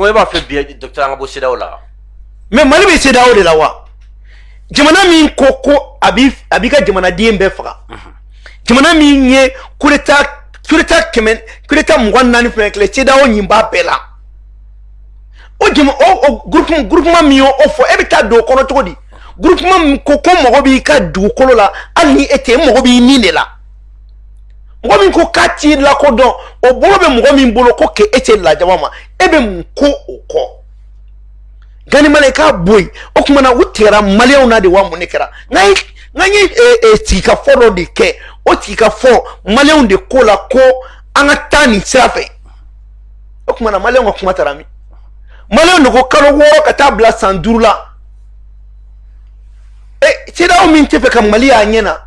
comment il va faire bien docteur Angabo CEDEAO là mais Mali be CEDEAO de la wa jamana min koko abika jamana dien be faga jamana min ye kureta kemen kureta mugwan nani fenekle CEDEAO nyimba bela o jama o groupement mi o fo e be ta do kono togodi groupement koko mogo bi ka du kolo la ani ete mogo bi ni de la mogo min ko kati la ko don o bolo be mogo min bolo ko ke ete la jawama e be mko o ko gani maleka boy o kuma na wutera malion na de wa munekera ngai tika folo de ke o tika fo malion de ko la ko anga tani safe o kuma na malion ko kuma tarami malion de ko kalo wo ka tabla sandurla CEDEAO min te fe kam Mali anyena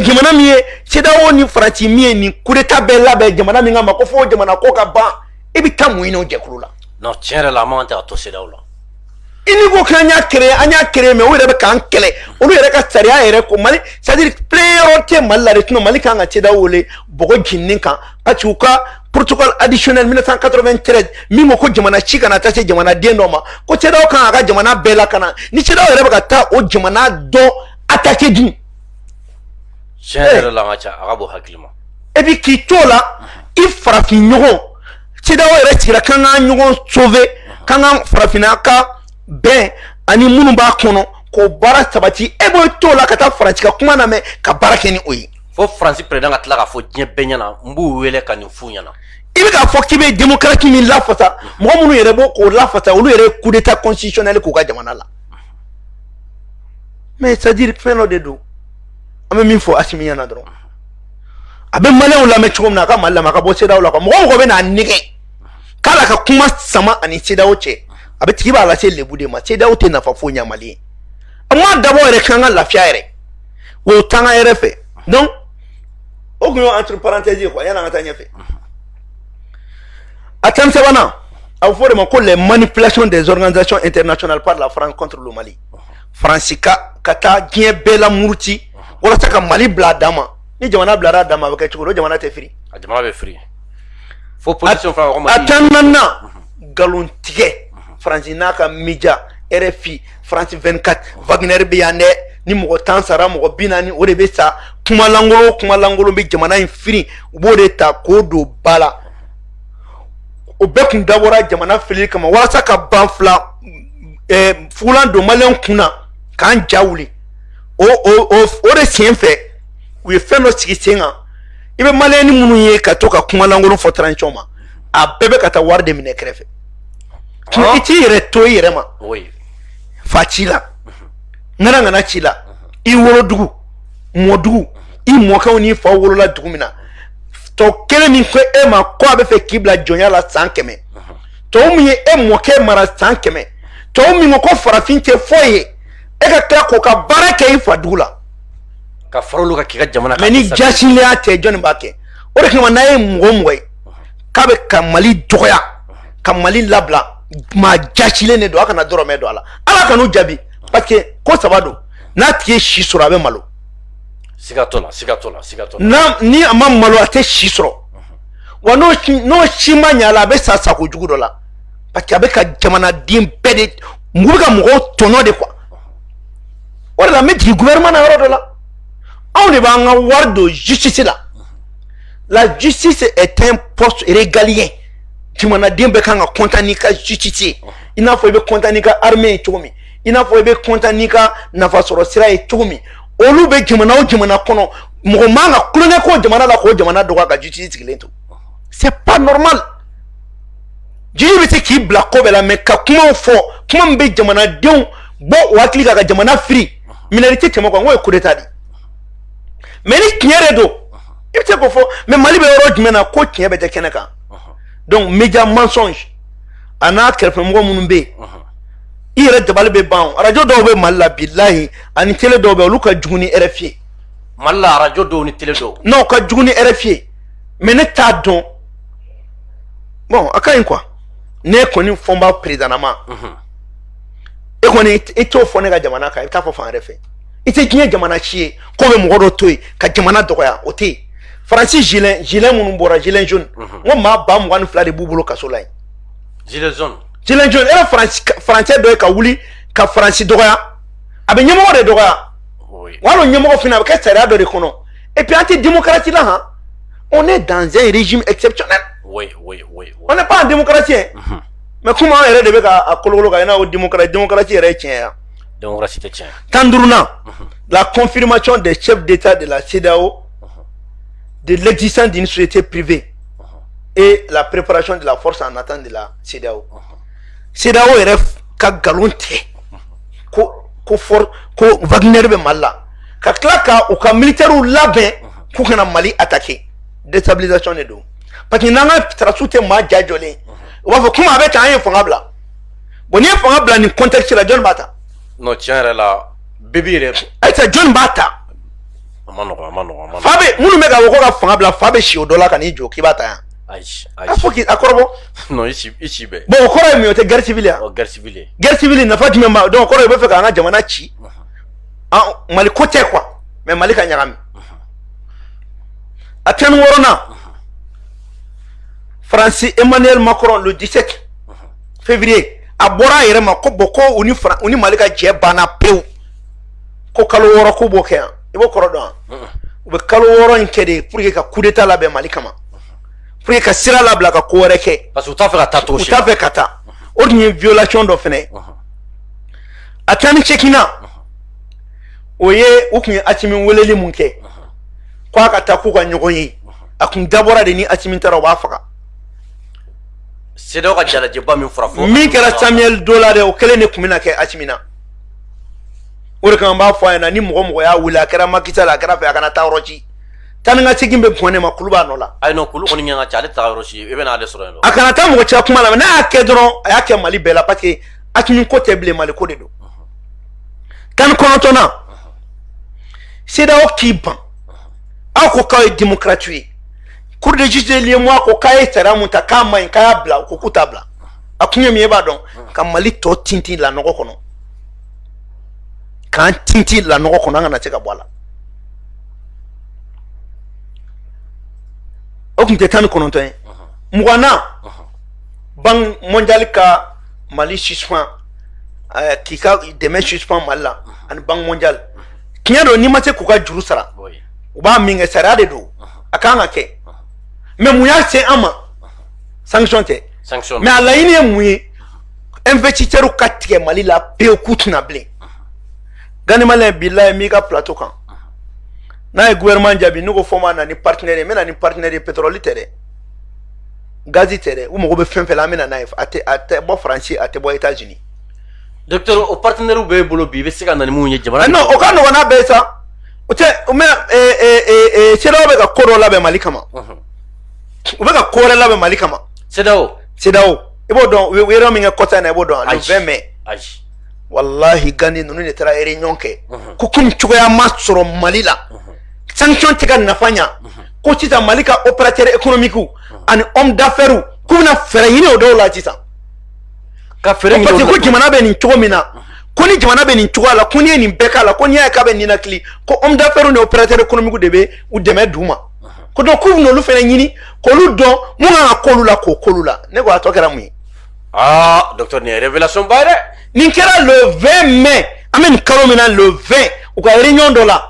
jamana mi CEDEAO ni Franci mi ni kureta bella be jamana mi ngama ko fo jamana ko ka ba e bi tamu ino je kulula non tiens la monte à to CEDEAO là ini go kanya créer mais o rebe kan kele o rebe ka saria ere ko Mali c'est-à-dire priorité Mali retino Mali kan ga CEDEAO le bogo jinnin kan achuka protocole additionnel 1993 mimo ko jamana chika na tache jamana denoma ko CEDEAO kan aga jamana bela kana ni CEDEAO rebe ka ta o jamana do attaquer du tiens la ngacha arabo hakilima et puis qui tola il frappe nyogo CEDEAO ere tira kan ga nyogo sauver kan ga frafina ka ben ani munu ba kono ko bara sabati e boy tola kata Franci ka kuma na me ka barake ni oyi fo Franci président atla ka fo dien benyana mbu wele ka ni funyana ibi ka fo kibe démocratie min la fata mo munu yere bo ko la fata olu yere coup d'état constitutionnel ko ka jamana la mais c'est à dire feno de do ame min fo asimiya na dron abe malé la me chum na ka malla maka bo CEDEAO la ko mo ko be na nige kala ka kuma sama ani CEDEAO che abe tiba la c'est lebu de ma CEDEAO te na fa fo nya Mali amma d'abord ere kan la fiare wo tanga ere fe donc o ko entre parenthèses ko yana ngata nya fe attends wana au fond de les manipulations des organisations internationales par la France contre le Mali Francika kata bien bela murti wala saka Mali bla dama ni jamana bla dama ba kachiko jamana te free jamana be free fo position fa Mali atannana galon tige Francina ka media RFI France 24 Wagner biyane ni mo tansara mo binani o de be sa kuma langolo be jamana in free bo de ta kodo bala o be kun dabora jamana fili kama wala saka banfla fulan do malen kuna kan jawuli o de sien fe we fe no sigisenga ibe malen ni munu ye ka to ka kuma langolo fo tranchoma a bebe kata warde mine krefe iti yere to yere ma oui facila ngana ngana chila I woro dugu modugu I moka ni fa woro la dugu mina to kele min ko e ma ko abe fe kibla jonya la 100 to mi e moke mara 100 to mi ko farafin te foye e ka kla ko ka baraka I fa dula ka farolu ka kika jamana ka meni jasile ate jon bake o de kama na e ngomwe ka be ka Mali doya ka Mali labla ma jasile ne do aka na doro me do ala kanu jabi parce que ko sabado na tie shisoro abe malo sigatola na ni ama malo ate shisoro wa no shima nyala be sasa ko jugudo la parce que abe ka jamana dim pede muga mugo tono de quoi wala me di gouvernement na yoro la on ne ba nga wardo justice la justice est un poste régalien jamana dim be ka nga kontani ka justice ina fo be kontani ka armée chomi ina fo be kontani ka nafa soro sira e chomi olu be jamana o jamana kono mo manga kulone ko jamana la ko jamana do ka justice kilento c'est pas normal jibe te ki bla ko bela me ka kuma fo kuma be jamana don bo wakli ka jamana free minorité tema ko ngoy coup d'état di mais ni kiere do ite ko fo mais Mali be ro jmena ko kiebe te keneka donc média mensonge ana kerfe mo munun be ire dabal be ban radio do be Mali billahi ani tele do be luka juguni RFI Malla radio do ni tele do non ka juguni RFI mais ne ta don bon akayin quoi ne koni fomba président ma e koni ito fo ne ga jamana ka ita fo fan RFI ite kinye jamana chie ko be mo do toy ka jamana doya oti Francis gilet mun bora gilet jaune mo ma ba mo wan fla de bubulo kasolay gilet jaune Chilen John era français do ka wuli ka France doya abe nyemo de doya oui walo nyemo fina ka tsara do de kono et puis anti démocratie là hein on est dans un régime exceptionnel oui on n'est pas en démocratie mais comment on est de ka kololo ka na démocratie est tien démocratie te tien tanduruna la confirmation des chefs d'état de la CEDEAO de l'existence d'une société privée et la préparation de la force en attente de la CEDEAO CEDEAO est ka galonté ko Wagner be malla ka klaka ou ka militaire ou labin ko kana Mali attaquer déstabilisation de do parce que nanga trasute ma jajolé on va voir comment avec un fangabla boni fangabla ni contexte la John Bata non tiens là bébé ay ta John Bata amano fabe munu mega ko ka fangabla fabe shi odola kani jo kibata Aïe. Afoki akorobo non ici be bon okoro mi ote guerre civile guerre civile na fati memba donc okoro be fe ka nga jamana chi Mali côté quoi mais Mali ka nyagami Aten worona Français Emmanuel Macron le 17 février abora yere ma ko boko uni Mali ka je bana pew ko kalo woro ko boke ibo koro don be kalo woro nkede pour que ka coup d'état la be Mali kama pour que sira la blague ko reke parce que tu as fait la tato tu as fait kata ordre violation do fene atani chekina oye ukun atimi weleli munke ko aka ta ku ka nyogoyi akun dabora de ni atimi tara wa faka c'est donc ka jala jeba min fura fo min kera Samuel dollar o kele ne kumina ke atimina ore kan ba fo yana ni mogo ya wula kera makita la kera fe akana ta roji tananga chekimbe pone makuluba nola ay no kulu koni nyanga chale ta roshi e bena ale soro no akana ta mogo cha kuma la na akedron ayake Mali bela parce que atimi ko teble Mali ko de do kan konotona CEDEAO kiban ako ka démocratie cour de justice le moi ko kay tara munta kama en kaya bla ko kutabla akunye mi eba don ka Mali to tinti la noko kono kan tinti la noko kono ngana teka bwala okunte tan kono to mugana bang mondial ka Mali suspend kika demain suspend Mali an bang mondial kinyado ni mate ko ka juru sara uba minga sara de do akanga ke mais muya c'est ama sanction mais ala ini muyi investisseur katike Mali la pe kutuna ble gani malen billahi mi ka plateau kan na gouvernement jabi nugo foma na ni partenaire mena ni partenaire pétrole tere gazi tere ou mo be fenfe la mena naif ate bo français ate bo États-Unis docteur au partenaire ou be bolo bi be sika na ni mu nye jamana non o kan no na be sa o te o me CEDEAO be ka koro la be Mali kama o be ka koro la be Mali kama CEDEAO ibo don we ro mi nga kota na ibo don le 20 mai aji wallahi gani nunu ne tara réunion ke ko kum chugoya masoro Mali la sanction tika nafanya ko tita Mali ka opérateur économique ani homme d'affaires kuna fere yini o do la tita ka fere ngi ko jimana be ni chugo mina ko ni jimana be ni chugo la ko ni beka la ko ni ka be ni na kli ko homme d'affaires ni opérateur économique debe ou deme duma ko do ko no lu fere yini ko lu do mu nga ko lu la ko lu la ne ko atokera mu docteur ni révélation bare ni kera le 20 mai amen kalomina le 20 ou ka réunion do la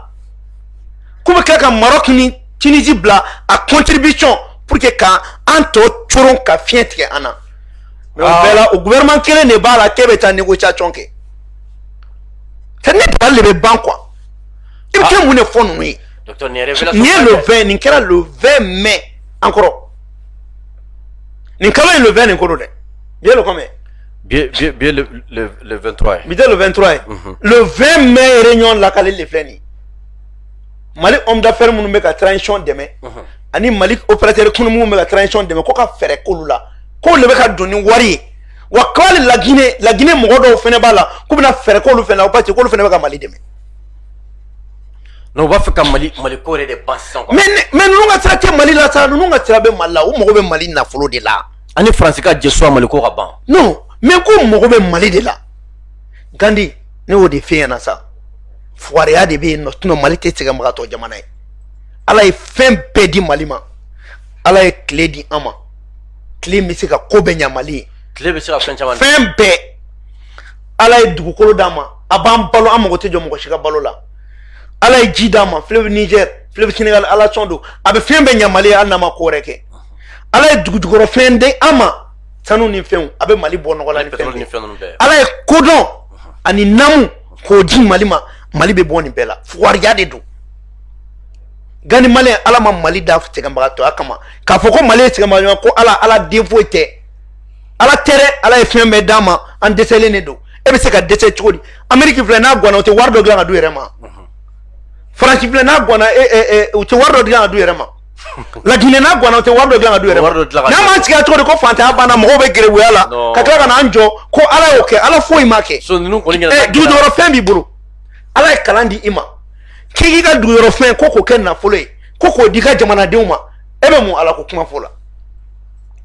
Comme que Maroc ni Tunisie bla a contribution pour que quand anto choron ka fiente ana mais au gouvernement kele ne ba la kebe ta négociation ke ça n'est pas le ban quoi il que mon fond oui docteur ni révélation ni le 20 ni kera le 20 mai encore ni kala le 20 encore de bien le combien bien le 23 bien le 23 le 20 mai réunion la kale le fleni Mali homme d'affaires munu meka transition demain ani Mali opérateur kunu munu meka transition demain ko ka fere kolula ko le beka doni wari wa kwali la Guinée mo do fene bala ko bina fere kolu fene o pati ko lu fene beka Mali demain no ba feka Mali ko re de bansan ko mais nous nga traité Mali la sa nous nga trabe Mali o mo be Mali na folo de la ani France ka jeso Mali ko ka ban non mais ko mo be Mali de la gandi ne o de fe na sa foire de be no Mali te tega maka to jamana ala e fem pedi Mali ma ala e clé di ama clé mi se ka ko be nya Mali tile bɛ se ka fɛn caman fɛn bɛɛ ala ye dugukolo d'a ma a b'an balo an mago tɛ jɔ mɔgɔ si ka balo la ala ye ji d'a ma fleuve Niger fleuve Sénégal ala sɔn don a bɛ fɛn bɛɛ ɲɛ Mali ye hali n'a ma ko wɛrɛ kɛ ala ye dugujukɔrɔ fɛn di an ma sanu ni fɛnw a bɛ Mali bɔ nɔgɔ la ni fɛn bɛɛ ala ye kodɔn ani namu k'o di Mali ma Mali bɛ bɔ nin bɛɛ la wariya de don gani Malien ala ma Mali da sɛgɛnbagatɔya kama k'a fɔ ko Mali ye sɛgɛnbagatɔya ko ala den foyi tɛ ala tɛrɛ ala ye fɛn bɛɛ d'a ma an dɛsɛlen de don e bɛ se ka dɛsɛ cogo di Amérique filɛ n'a ganna o tɛ wari dɔ dilan ka du yɛrɛ ma Faransi filɛ n'a ganna u tɛ wari dɔ dilan ka du yɛrɛ ma La Guinée n'a ganna o tɛ wari dɔ dilan ka du yɛrɛ ma n'a ma sigi cogo di ko fantanya banna mɔgɔw bɛ gɛrɛwuya la ka tila ka n'an jɔ ko ala y'o kɛ ala foyi ma kɛ dugujukɔrɔ fɛn b'i bolo ala ye kalan di i ma k'i ka duguyɔrɔ fɛn ko k'o kɛ nafolo ye ko k'o di ka jamanadenw ma e bɛ mun ala ko kuma fɔ la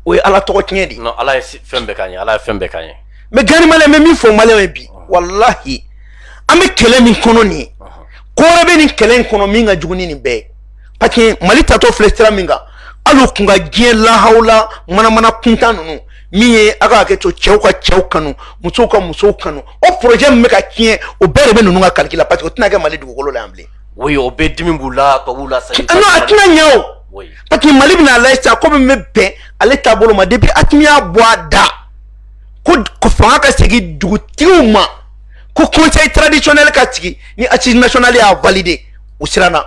o ye ala tɔgɔ tiɲɛ de non ala ye fɛn bɛɛ k'an ye ala ye fɛn bɛɛ k'an ye mais gani Malien bɛ min fɔ Malien ye bi wallahi an bɛ kɛlɛ min kɔnɔ nin ye ko wɛrɛ bɛ nin kɛlɛ in kɔnɔ min ka jugu ni nin bɛɛ ye parce que Mali tatɔ filɛ sira min kan hali u kun ka diɲɛ lahawla manamana kuntan ninnu min ye a ka hakɛ to cɛw ka cɛw kanu musow ka musow kanu o projet min bɛ ka tiɲɛ o bɛɛ de bɛ ninnu ka calcul la parce que o tɛna kɛ Mali dugukolo la yan bilen oui o bɛ dimi b'u la tubabuw la non a tɛna ɲɛ o parce que Mali bɛna lajɛ sisan ko min bɛ bɛn ale taabolo ma depuis Asimi y'a bɔ a da ko fanga ka segin dugutigiw ma ko conseil traditionnel ka sigi ni assise nationale y'a valider u siranna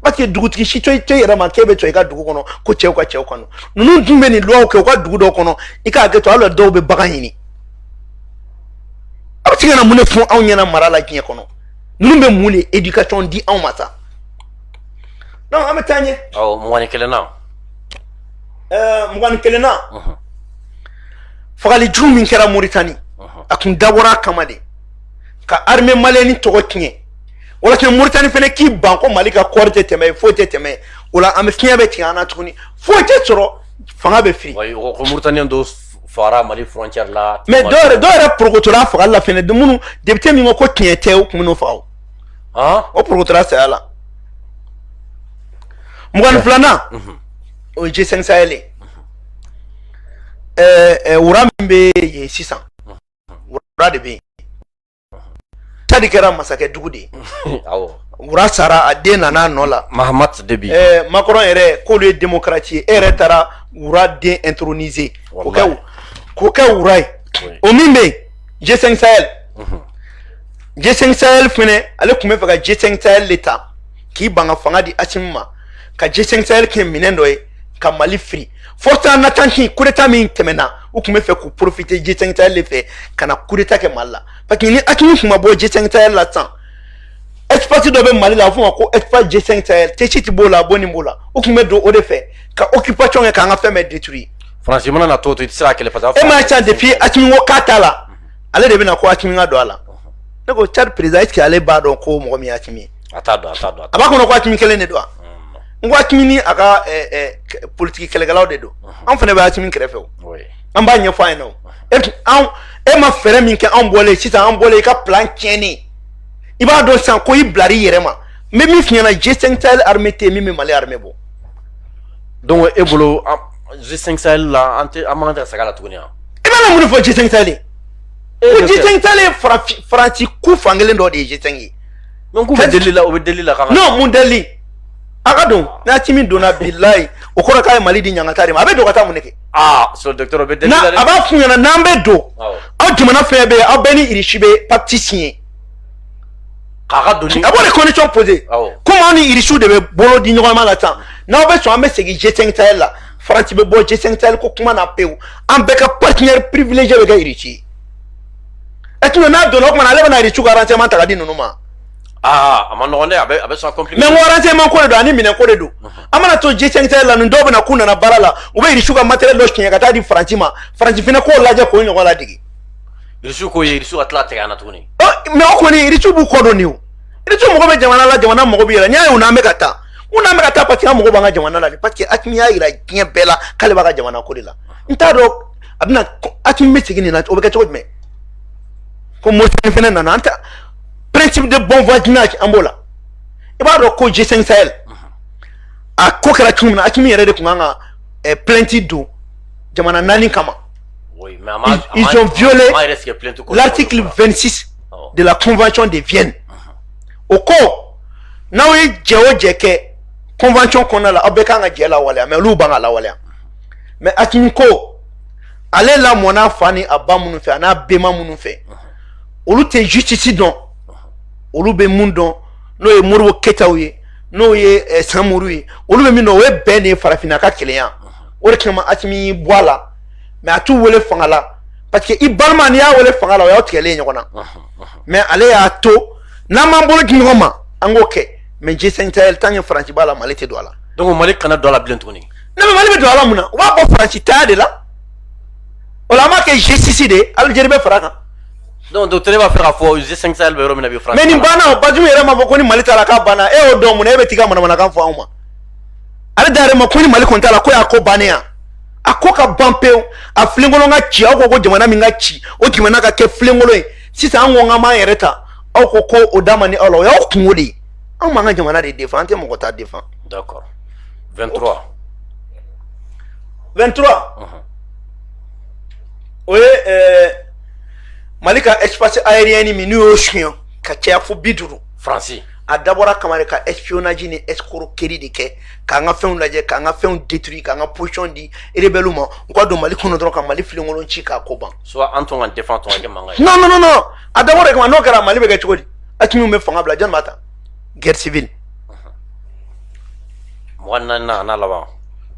parce que dugutigi si to yɛrɛ ma k'e bɛ to i ka dugu kɔnɔ ko cɛw ka cɛw kanu ninnu dun bɛ nin loi kɛ u ka dugu dɔw kɔnɔ i ka hakɛ to hali dɔw bɛ bagan ɲini a bɛ se ka na mun de fɔ anw ɲɛna mara la diɲɛ kɔnɔ ninnu bɛ mun de éducation di anw ma sa donc an bɛ taa ɲɛ mugan kelen na mugan ni kelen na fagali jugu min kɛra Mauritanie a kun dabɔra a kama de ka armée malienne tɔgɔ tiɲɛ wala kɛ Mauritanie fana k'i ban ko Mali ka kɔɔri tɛ tɛmɛ foyi tɛ tɛmɛ o la an bɛ fiɲɛ bɛ tigɛ an na tuguni foyi tɛ sɔrɔ fanga bɛ firi ko Mauritanie dɔw fara Mali frontière la mais dɔw yɛrɛ porokotora fagali la fɛnɛ minnu député min ko tiɲɛ tɛ o kun bɛ n'o faga o porokotora saya la mugan ni filanan o ye G5 Sahel ye wura min bɛ yen sisan wura de bɛ yen Tchad kɛra masakɛ dugu de ye wura sara a den nana nɔ la Mahamat Déby Macron yɛrɛ k'olu ye démocrate ye e yɛrɛ taara wura den introniser k'o kɛ wura ye o min bɛ yen G5 Sahel G5 Sahel fɛnɛ ale tun bɛ fɛ ka G5 Sahel de ta k'i ban ka fanga di Assimi ma ka G5 Sahel kɛ minɛn dɔ ye ka Mali firi force en attente coup d'état min tɛmɛna u tun bɛ fɛ k'u profiter G5 Sahel de fɛ ka na coup d'état kɛ Mali la parce que ni Assimi tun ma bɔ G5 Sahel la sisan espace dɔ bɛ Mali la a bɛ f'o ma ko espace G5 Sahel Tchit b'o la Boni b'o la u tun bɛ don o de fɛ ka occupation kɛ k'an ka fɛn bɛɛ détruire Faransi mana na to i tɛ se ka kɛlɛ parce que e m'a can depuis Assimi ko k'a t'a la ale de bɛna ko Assimi ka don a la ne ko Tchad président est-ce que ale b'a dɔn ko mɔgɔ min ye Assimi ye a t'a dɔn a b'a kɔnɔ ko Assimi kelen de don wa n ko Assimi ni a ka politique kɛlɛkɛlaw de don an fana bɛ Assimi kɛrɛfɛ o an b'a ɲɛfɔ a ɲɛna o e ma fɛɛrɛ min kɛ anw bɔlen sisan an bɔlen i ka plan tiɲɛni i b'a dɔn sisan ko i bilar'i yɛrɛ ma n bɛ min f'i ɲɛna G5 Sahel armée tɛ yen min bɛ Mali armée bɔ donc e bolo G5 Sahel la an man kan tɛ segin a la tuguni wa i b'a na mun de fɔ G5 Sahel ye ko G5 Sahel ye Faransi ku fankelen dɔ de ye G5 ye donc k'u bɛ deli la o bɛ deli la non mun deli a ka don n'a Assimi donna bilayi o kɔrɔ k'a ye Mali di ɲangata de ma a bɛ don ka taa mun de kɛ so docteur o bɛ deli la dɛ a b'a f'u ɲɛna n'an bɛ don aw jamana fɛn bɛ yen aw bɛɛ ni Irisi bɛ pacte signé k'a ka doni a b'o de condition poser komi anw ni Irisiw de bɛ bolo di ɲɔgɔn ma la sisan n'aw bɛ sɔn an bɛ segin G5 Sahel la Faransi bɛ bɔ G5 Sahel ko kuma na pewu an bɛɛ ka partenaire privilégié bɛ kɛ Irisi ye et puis n'a donna o kumana ale bɛna Irisiw ka renseignement ta ka di ninnu ma a ma nɔgɔn dɛ a bɛ sɔn compliqué mais n ko renseignement ko de don ani minɛn ko de don an mana to G5 Sahel la nin dɔw bɛna k'u nana baara la u bɛ Irisiw ka matériel dɔ tiɲɛ ka taa di Faransi ma Faransi fana k'o lajɛ k'o ɲɔgɔn ladege Irisiw k'o ye Irisiw ka tila tigɛ an na tuguni mais o kɔni Irisiw b'u kɔ dɔn nin o Irisiw mago bɛ jamana la jamana mago bɛ yɛlɛ n'i y'a ye u n'an bɛ ka taa u n'an bɛ ka taa parce que an mago b'an ka jamana la de parce que Assimi y'a yira diɲɛ bɛɛ la k'ale b'a ka jamana ko de la n t'a dɔn a bɛna Assimi bɛ segin nin na o bɛ kɛ cogo jumɛn ko Mauritanie fana nana an ta principe de bon voisinage an b'o la i b'a dɔn ko G5 Sahel a ko kɛra cogo min na Assimi yɛrɛ de tun kan ka plainte don jamana naani kama Oui, mais ils ont violé l'article 26 de la Convention de Vienne. Au cours, nous avons dit que convention qu'on a là, mais nous avons la wale. Mais à Tinko, allez là, mon enfant, à Bamoun fait, à Bema Moun fait. Olu te justice don. Olu be mun don. No ye Moribo Ketaouye. No ye Samourouye. Olu be min don, we ben farafina ka keleyan. O de kama atimi boala. Mais a tout wele fangala. Parce que i balma ni ya wele fangala, ya otkele nyokona. Mais ale ya to. Na mambolo gingoma. Ango ke. Mais G5 Sahel tanya Franci bala malete douala. Donc Mali kana douala bientoni. Non mais Mali be douala muna. Wa bo Franci ta de la. Ola ma ke G6 de. Al jeribe faraka. Donc docteur va faire affaire G5 Sahel be romina bi France. Mais ni bana ba jumi yere ma ko ni Mali tala ka bana e o do mun e be tiga mana kan fo awma. Ale dare ma ko ni Mali kontala ko ya ko bania. Akoka bampeo a flingolo nga chi ako ko jamana mi nga chi o kimana ka ke flingolo e sisa anwo nga ma yereta o ko odama ni olo ya okunwodi an ma nga jamana de défend te mo ko ta défend. D'accord. 23 oye Malika espace aérien mi ni o chien ka tia fo biduru Franci a d'abord kamare ka espionnage ni escroquerie de ke ka nga fɛnw lajɛ ka nga fɛnw détruire ka nga position di rebelle ma ko do Mali kono dɔrɔn ka Mali filingolon ci ka ko ban soit Anton en défend ton ke manga non a d'abord kama no kɛra Mali bɛ kɛ cogo di atimi me fanga bila jan mata guerre civile mwana na laban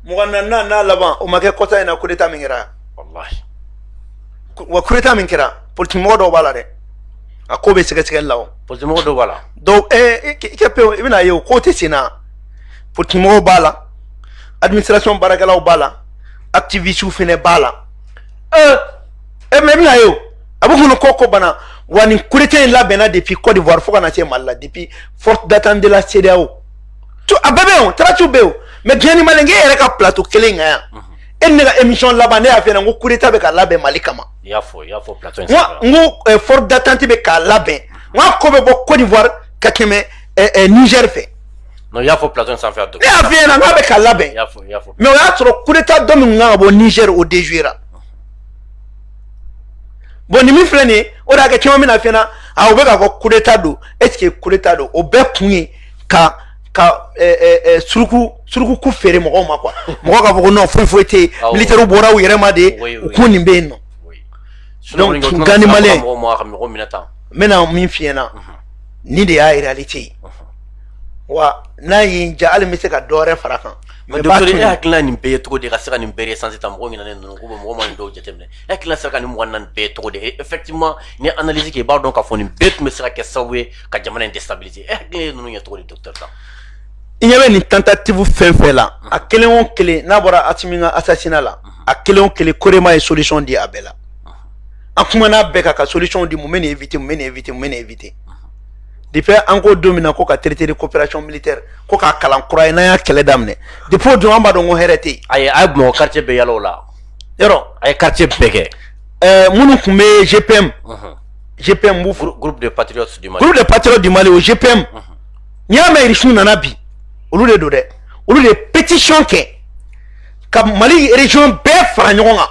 na laban o ma kɛ kɔta ina coup d'état min kɛra wallahi wa coup d'état min kɛra politique mɔgɔ dɔw b'a la dɛ a ko bɛ sɛgɛsɛgɛli la o politique mɔgɔ dɔw b'a la donc i bɛna ye o ko tɛ sen na politique mɔgɔw b'a la administration baarakɛlaw b'a la activistes fɛnɛ b'a la mais i bɛna ye o a bɛ kɔnɔ ko bana wa nin coup d'état in labɛnna depuis Côte d'Ivoire fo ka na se Mali la depuis forte d'attente de la CEDEAO a bɛɛ bɛ yen o traciw bɛ yen o mais diɲɛ ni Malien k'e yɛrɛ ka plateau kelen kan yan e ne ka émission laban ne y'a f'i ɲɛna n ko coup d'état bɛ ka labɛn Mali kama i y'a fɔ plateau in sanfɛ n ko forte d'attente bɛ k'a labɛn n ko a ko bɛ bɔ Côte d'Ivoire ka tɛmɛ Niger fɛ non i y'a fɔ plateau in sanfɛ ne y'a f'i ɲɛna n k'a bɛ ka labɛn mais o y'a sɔrɔ coup d'état dɔ min kan ka bɔ Niger o déjouera bon ni min filɛ nin ye o de y'a kɛ caman bɛna f'i ɲɛna a o bɛ k'a fɔ coup d'état don est ce que coup d'état don o bɛɛ kun ye ka suruku feere mɔgɔw ma quoi mɔgɔ k'a fɔ ko non foyi tɛ yen militaires bɔra u yɛrɛ ma de u ko nin bɛ yen nɔ donc Gani Malien n bɛna min f'i ɲɛna ni de y'a réalité ye wa n'a ye n ja hali n bɛ se ka dɔ wɛrɛ fara kan mais docteur e hakilina nin bɛɛ ye cogo di ka se ka nin bɛɛ sanse ta mɔgɔ ɲinɛnen ninnu ko mɔgɔ ma nin dɔw jateminɛ e hakilina sera ka nin mɔgɔ nin bɛɛ cogo di effectivement ni analyse kɛ i b'a dɔn k'a fɔ nin bɛɛ tun bɛ se ka kɛ sababu ye ka jamana in déstabiliser e hakilina ye ninnu ye cogo di docteur ta i ɲɛ bɛ nin tentative fɛn fɛn la a kelen o kelen n'a bɔra Asimi ka assassinat la a kelen o kelen Korema ye solution di a bɛɛ la an kumana bɛɛ kan ka solution di mun bɛ nin éviter depuis an ko don min na ko ka traité de coopération militaire ko k'a kalan kura ye n'an y'a kɛlɛ daminɛ depuis o don an b'a dɔn ko hɛrɛ tɛ yen a ye Bamakɔ quartier bɛɛ yala o la yɔrɔ a ye quartier bɛɛ kɛ minnu tun bɛ GPM b'u fo groupe de patriotes du Mali o GPM n'i y'a mɛn Irisiw nana bi olu de don dɛ olu de pétition kɛ ka Mali région bɛɛ fara ɲɔgɔn kan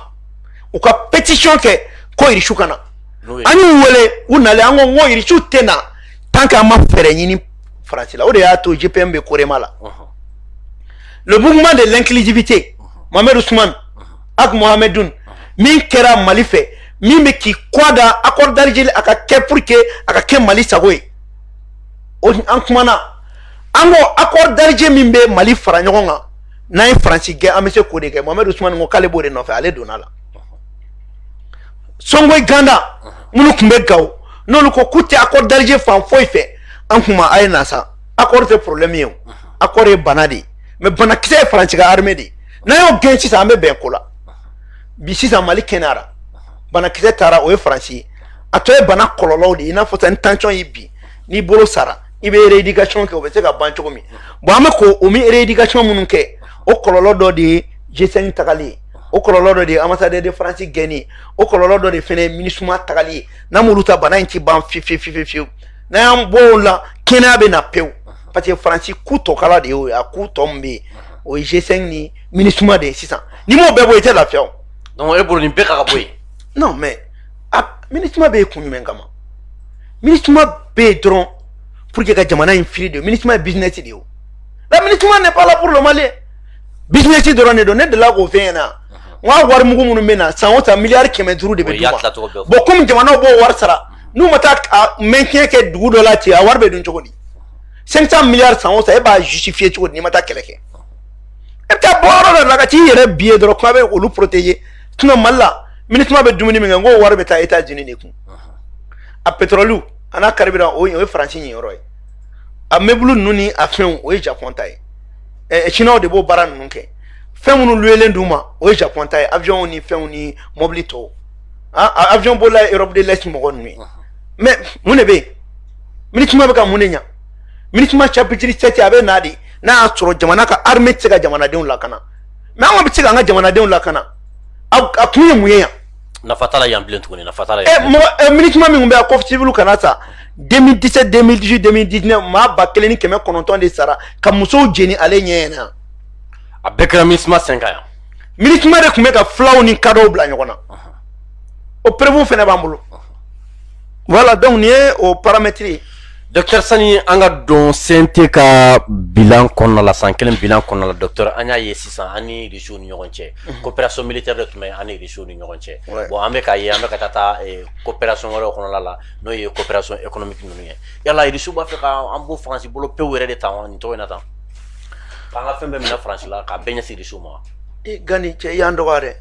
u ka pétition kɛ ko Irisiw ka na an y'u wele u nalen an ko n ko Irisiw tɛ na tant qu'à ma fɛrɛ ɲini Faransi la o de y'a to GPM bɛ Korema la le mouvement de l'inclusivité Mohamed Ousmane ak Mohamedoun min kɛra Mali fɛ min bɛ k'i kɔ da accord d'Alger a ka kɛ pour que a ka kɛ Mali sago ye o an kumana an ko accord d'Alger min bɛ Mali fara ɲɔgɔn kan n'an ye Faransi gɛn an bɛ se k'o de kɛ Mohamed Ousmane ko k'ale b'o de nɔfɛ ale donna la Songoyi Ganda minnu tun bɛ Gawo n'olu ko k'u tɛ accord d'Alger fan foyi fɛ an kuma a ye na sa accord tɛ problème ye o accord ye bana de ye mais banakisɛ ye Faransi ka armée de ye n'an y'o gɛn sisan an bɛ bɛn ko la bi sisan Mali kɛnɛyara banakisɛ taara o ye Faransi ye a tɔ ye bana kɔlɔlɔw de ye i n'a fɔ sisan ni tension y'i bin n'i bolo sara i bɛ rééducation kɛ o bɛ se ka ban cogo min bon an bɛ ko o min rééducation minnu kɛ o kɔlɔlɔ dɔ de ye G5 tagali ye o kɔlɔlɔ dɔ de ye ambassadeur de France gɛnni o kɔlɔlɔ dɔ de fɛnɛ ye MINUSMA tagali ye n'an m'olu ta bana in ti ban fiyewu n'an y'an bɔ o la kɛnɛya bɛ na pewu parce que Faransi ku tɔkala de ye o ye a ku tɔ min bɛ yen o ye G5 ni MINUSMA de ye sisan ni m'o bɛɛ bɔ i tɛ lafiya o donc e bolo nin bɛɛ ka bɔ yen non mais ministre be kun men kama ministre be dron pour que ka jamana in fili de ministre business de o la ministre n'est pas là pour le Mali business dron ne donner de la go fena wa war mugu munu mena 100 milliards keme duru de be duma bo comme jamana bo war sara nous mata maintien que dugu do la ti a war be dun chogodi 500 milliards 100 e ba justifier chogodi ni mata keleke e ta boro la ka ti yere bié dro ko be olu protéger tuno malla ministre be dumuni mi ngo war be ta États-Unis ne ku a pétrole ana carburant o France ni yoro a mebulu nuni a fen o Japon tai China de bo baran nunke fen munu luelen duma o Japon tai avion ni fen ni mobilito avion bola Europe de l'Est mo gonmi mais munebe ministre be ka munenya ministre chapitre 7 abe nadi na atoro jamana ka armée tsega jamana de la kana mais on be tsega nga jamana de la kana a kuye muyeya na fatala yambilen tukuni na fatala ministre mi ngombe a kof civil kanata 2017 2018 2019 ma ba keleni keme kononton de sara ka muso jeni ale nyena a bekra ministre 5 ans ministre de kume ka flaw ni cadeau bla nyona o prévu fene bambulo voilà donc ni au paramètre docteur Sani anga don sente ka bilan konna la sankelen bilan konna la docteur anya ye 600 ani rishu ni ñogonche coopération militaire de tume ani rishu ni ñogonche bon ambe ka tata coopération wala konna la no ye coopération économique nu ye yalla rishu ba fe ka ambo France bolo pe wéré de temps ni to nata anga fembe mina France la ka benya si rishu ma gani che yando ware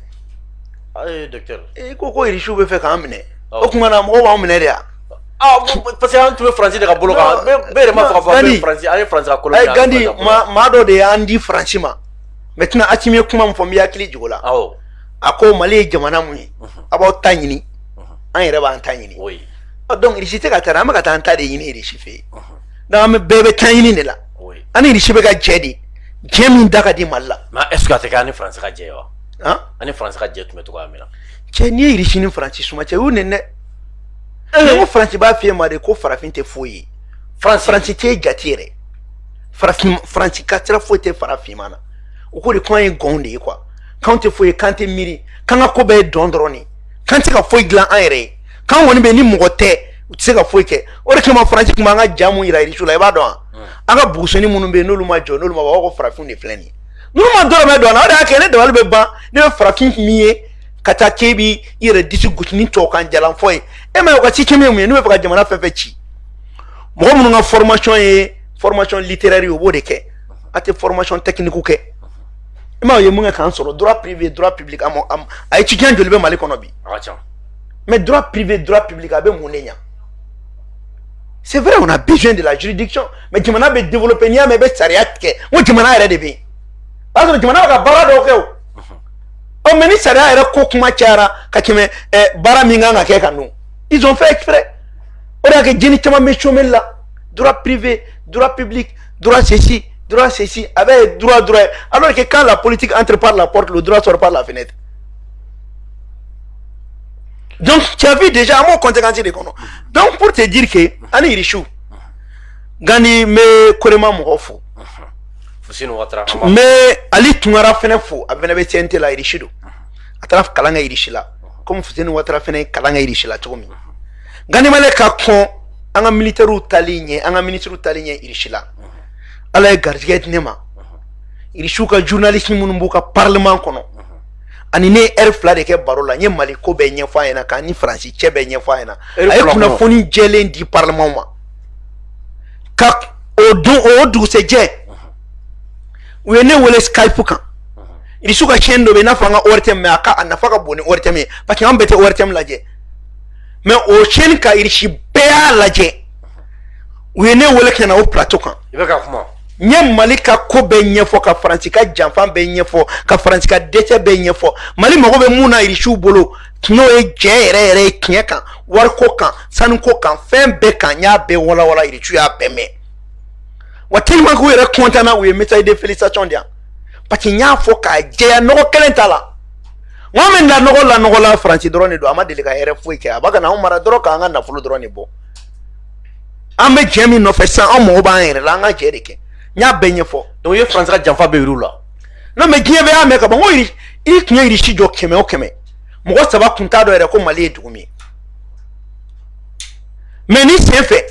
docteur ko rishu be fe ka amne o kuma na mo ba amne dia parce que tu veux français de kabolo ka bere ma fa français ay français ka colonie gandi ma do de andi franchement maintenant atimi kuma mo fombi akili jigola ako mali jamana mu about tanyini an yere ba tanyini oui donc il jité ka tara ma ka tanta de yini ri chife da me bebe tanyini ne la ani ri chife ka jedi jemi daga di malla ma est-ce que ta ani français ka jewa ani français ka jetu me to ka mina che ni ri chini français suma che unene ko France ba fi ma de ko farafin te foyi France te gatire France ka tra foyi te farafin mana o ko de ko en gonde quoi quand te foyi quand te miri quand ko be dondroni quand te ka foyi glan aire quand woni be ni mogote utse ka foyi ke o de ma France kuma nga jamu ira iri sula ba do anga busoni munu be no luma jo no luma ba ko farafin de flani no ma do me do na o de akene de wal be ba ne farafin miye kata kebi ire disi gutini to kan jalan foy e ma ko ci keme mu ne be ka jamana fefe ci mo mo nga formation littéraire au bode ke ate formation technique ke e ma ye mu nga kan soro droit privé droit public am ay étudiant jolbe mali kono bi mais droit privé droit public abe mu nenya c'est vrai on a besoin de la juridiction mais jamana be développer nia me be sariat ke mo jamana ere de bi parce que jamana ka barado ke o meni sara era ko kuma chara ka kime bara minga nga ke kanu ils ont fait exprès ora que jeni chama me chomela droit privé droit public droit ceci avec droit alors que quand la politique entre par la porte le droit sort par la fenêtre donc tu as vu déjà à mon conséquence de kono donc pour te dire que ani rishu gani me korema mo ofu mais ali tungara fene fo abena be tente la irishido atraf kalanga irishila comme fuseni watra fene kalanga irishila tomi gani male ka kon anga militaire talinye anga ministre talinye irishila ala gardiet nema irishuka journalisme mun mbuka parlement kono ani ne fla de ke barola nye mali ko be nye fa ena kan ni France che be nye fa ena ay kuna foni jelen di parlement ma ka o du se je wene wole Skype kan ili suka chendo be nafa nga ortem me aka anafaka boni ortem pa ki ambete ortem laje mais o chen ka irishi bea laje wene wole kana o plateau kan ibeka kuma nye malika ko be nyefo ka France ka janfan be nyefo ka France ka dete be nyefo mali mago be muna irishu bolo no e jere kinya kan war ko kan san ko kan fen be kan nya be wala irichu ya peme watil man ko yere kontana we message de félicitations dia parce que nya fo ka je no kelenta la ngome nda no la France drone do amade le ka here fo ke abaga na umara dro ka nga na fulu drone bo ambe jemi no fe san o mo ba here la nga je de ke nya benye fo donc ye France ka janfa be rula no me giebe ame ka bo iri kinya iri shi jo keme o keme mɔgɔ saba kun t'a dɔn yɛrɛ ko Mali ye dugu min ye mais ni sen fɛ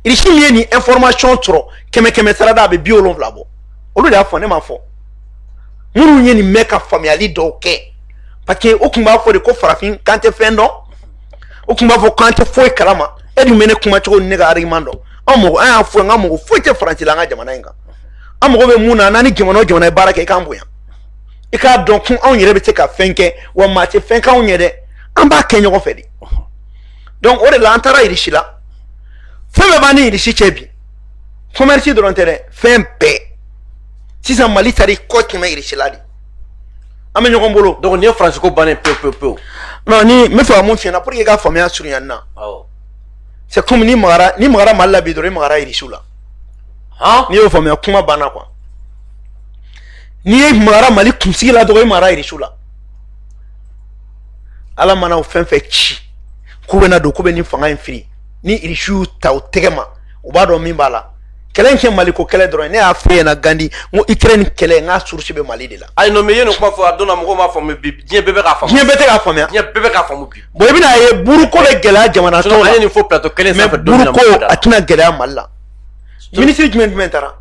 irisi min ye ni information sɔrɔ 100 sarada a bɛ 70 bɔ olu de y'a fɔ ne m'a fɔ minnu ye nin mɛn ka faamuyali dɔw kɛ parce que o tun b'a fɔ de ko farafin kan tɛ fɛn dɔn o tun b'a fɔ k'an tɛ foyi kalama e dun bɛ ne kuma cogo ni ne ka argument dɔn an y'a fɔ n ka mɔgɔ foyi tɛ Faransi la an ka jamana in kan an mago bɛ mun na n'an ni jamana o jamana ye baara kɛ i k'an bonya i k'a dɔn ko anw yɛrɛ bɛ se ka fɛn kɛ wa maa tɛ fɛn k'anw ye dɛ an b'a kɛ ɲɔgɔn fɛ de donc o de la an taara irisi la fɛn bɛɛ b'an ni irisi cɛ bi commerce dɔrɔn tɛ dɛ fɛn bɛɛ sisan Mali taara i kɔ tɛmɛ irisi la de an bɛ ɲɔgɔn bolo donc nin ye Faransi ko bannen pewu non ni n bɛ fɛ ka mun f'i ɲɛna pour que i ka faamuya surunya na c'est comme ni magara Mali la bi dɔrɔn i magara irisiw la n'i y'o faamuya kuma banna quoi n'i ye magara Mali kunsigi la dɔrɔn i magara irisiw la ala mana o fɛn fɛn ci k'u bɛna don k'u bɛ nin fanga in firi ni irisiw ta o tɛgɛ ma u b'a dɔn min b'a la kɛlɛ in kɛ Mali ko kɛlɛ dɔrɔn ne y'a f'i ɲɛna Gandi n ko Ukraine kɛlɛ n k'a source bɛ Mali de la ayi non mais ye nin kuma fɔ a donna mɔgɔw m'a faamu bi diɲɛ bɛɛ bɛ k'a faamu diɲɛ bɛɛ tɛ k'a faamuya diɲɛ bɛɛ bɛ k'a faamu bi bon i bɛna ye buruko bɛ gɛlɛya jamana tɔw la an ye nin fɔ plateau kelen sanfɛ don min na buruko a tɛna gɛlɛya Mali la ministre jumɛn taara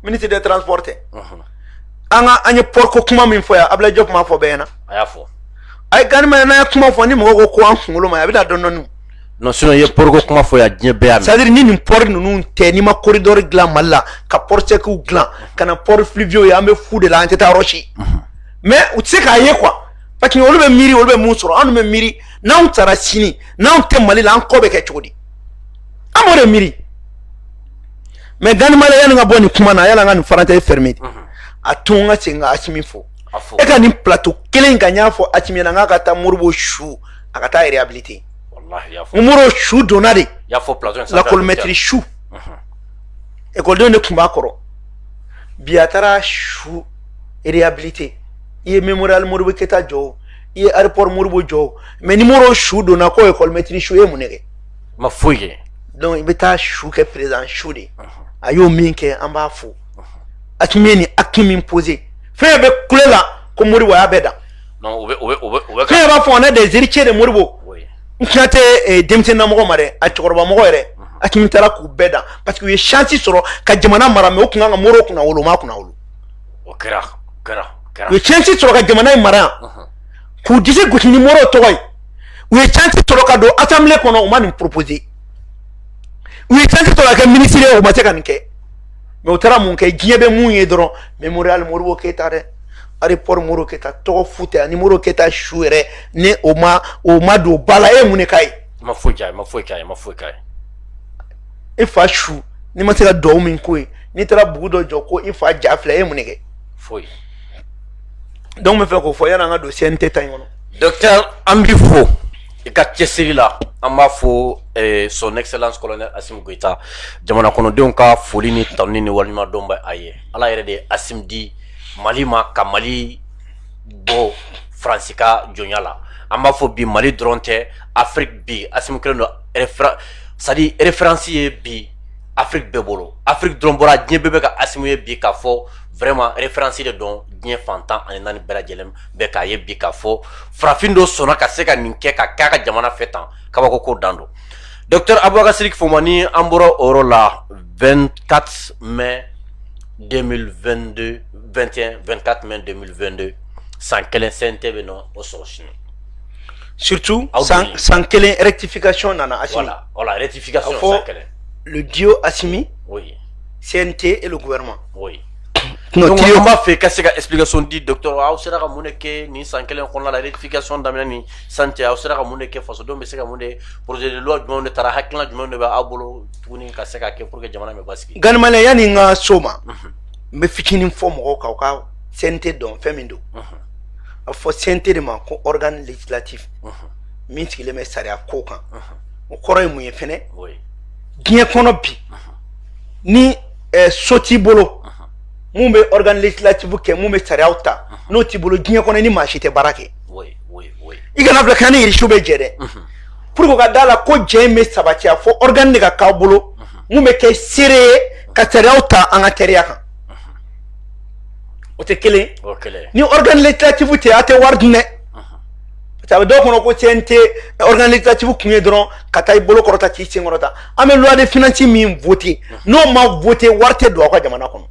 ministre des transports tɛ an ye port ko kuma min fɔ yan Ablaye Diop m'a fɔ bɛɛ ɲɛna a y'a fɔ a ye Gani ma n'a ye kuma fɔ ni mɔgɔw ko an kunkolo ma a bɛ na dɔɔnin non sinon ye port ko kuma fɔ yan diɲɛ bɛɛ y'a mɛn c'est à dire ni nin port ninnu tɛ ni ma corridor dilan Mali la ka port sec dilan ka na port fluviaux ye an bɛ fu de la an tɛ taa yɔrɔ si mais u tɛ se k'a ye quoi parce que olu bɛ miiri olu bɛ mun sɔrɔ anw bɛ miiri n'anw taara sini n'anw tɛ Mali la an kɔ bɛ kɛ cogo di an b'o de miiri mais Gani Male yanni ka bɔ nin kuma na yala an ka nin parenthèse fermée a to n ka segin ka Asimi fɔ e ka nin plateau kelen kan n y'a fɔ Asimi ɲɛna n k'a ka taa Moribo su a ka taa réhabiliter Moribo su donna de l'école maîtrise su écoledenw de tun b'a kɔrɔ bi a taara su réhabiliter i ye mémorial Moribo Keyita jɔ i ye aéroport Moribo jɔ mais ni Moribo su donna ko école maîtrise su e ye mun de kɛ ma foyi kɛ donc i bɛ taa su kɛ président su de a y'o min kɛ an b'a fo Asimi ye nin acte min posé fɛn bɛ kule la ko Moribo y'a bɛɛ da fɛn b'a fɔ on est des héritiers de Moribo n tɛna tɛ denmisɛnnin na mɔgɔ ma dɛ a cɛkɔrɔba mɔgɔ yɛrɛ Asimi taara k'u bɛɛ da parce que u ye chance sɔrɔ ka jamana mara mais o kun kan ka Moribo kunna wolo o ma kunna wolo o kɛra u ye chance sɔrɔ ka jamana in mara yan k'u disi gosi ni Moribo tɔgɔ ye u ye chance sɔrɔ ka don assemblée kɔnɔ u ma nin proposer u ye chance sɔrɔ ka kɛ ministre ye u ma se ka nin kɛ mais u taara mun kɛ diɲɛ bɛ mun ye dɔrɔn mémorial Moribo Keyita dɛ aéroport Moribo Keyita tɔgɔ fu tɛ ani Moribo Keyita su yɛrɛ ni o ma don ba la e ye mun de k'a ye ma foyi k'a ye i fa su ni ma se ka duwawu min k'o ye n'i taara bugu dɔ jɔ ko i fa ja filɛ e ye mun de kɛ foyi donc n bɛ fɛ k'o fɔ yanni an ka don CNT ta in kɔnɔ docteur an b'i fo i ka cɛsiri la an b'a fo son excellence colonel Asimi Goyita jamana kɔnɔdenw ka foli ni tanuni ni waliɲumandɔn bɛ a ye ala yɛrɛ de ye Asimi di Mali ma ka Mali bɔ Faransi ka jɔnya la an b'a fɔ bi Mali dɔrɔn tɛ Afrique bi Asimi kelen don c'est à dire référence ye bi Afrique bɛɛ bolo Afrique dɔrɔn bɔra diɲɛ bɛɛ bɛ ka Asimi ye bi k'a fɔ vraiment référence de dɔn diɲɛ fantan ani naani bɛɛ lajɛlen bɛ k'a ye bi k'a fɔ farafin dɔ sɔnna ka se ka nin kɛ ka k'a ka jamana fɛ tan kabako ko dan don docteur Abubakar Sidiki Fɔnba ni an bɔra o yɔrɔ la 24 mai 2022 21 24 mai 2022 san kelen CNT bɛ nɔ o sɔrɔ sini surtout san kelen rectification nana Asimi voilà rectification san kelen le duo Asimi oui CNT et le gouvernement oui donc on b'a fait ka se ka explication di docteur aw sera ka mun de kɛ ni san kelen kɔnɔna la rectification daminɛ ni santé aw sera ka mun de kɛ fasodenw bɛ se ka mun de projet de loi jumɛnw de taara hakilina jumɛnw de bɛ aw bolo tuguni ka se ka kɛ pour que jamana bɛ basigi Gani Male yanni n ka so ma n bɛ fitinin fɔ mɔgɔw kan u ka CNT dɔn fɛn min don a fɔ CNT de ma ko organe législatif min sigilen bɛ sariya ko kan o kɔrɔ ye mun ye fɛnɛ diɲɛ kɔnɔ bi ni so t'i bolo mun bɛ organe législatif kɛ mun bɛ sariyaw ta n'o t'i bolo diɲɛ kɔnɔ ni maa si tɛ baara kɛ i kana filɛ k'an ni irisiw bɛ jɛ dɛ pour que ka d'a la ko jɛ in bɛ sabati a fɔ organe de ka k'aw bolo mun bɛ kɛ seere ye ka sariyaw ta an ka teriya kan o tɛ kelen ni organe législatif tɛ a tɛ wari dun dɛ ça veut dire qu'on a CNT organisatif qui est dron kataï bolo korota qui singorota ame loi de finances mi voté non ma voté warte do ko jamana kono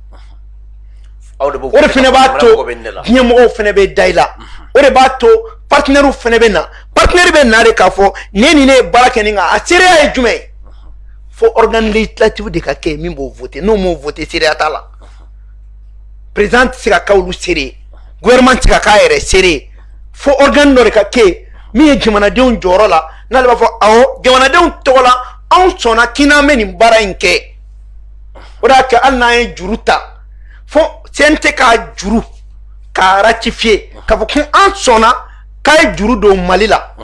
o de fene ba to nyemo fene be daila o de ba to partenaire fene be na partenaire be na re kafo neni ne barake ni nga asire ay jume fo organe législatif de ka ke mi bo voté non mo voté sire atala président sika kawlu sire gouvernement sika ka ere sire fo organe do ka ke mi e jamana de on joro la na le ba fo awo jamana de on tola on sona kina meni bara inke ora ka alna e juruta fo sente ka juru ka ratifier ka fo kun an sona ka juru do malila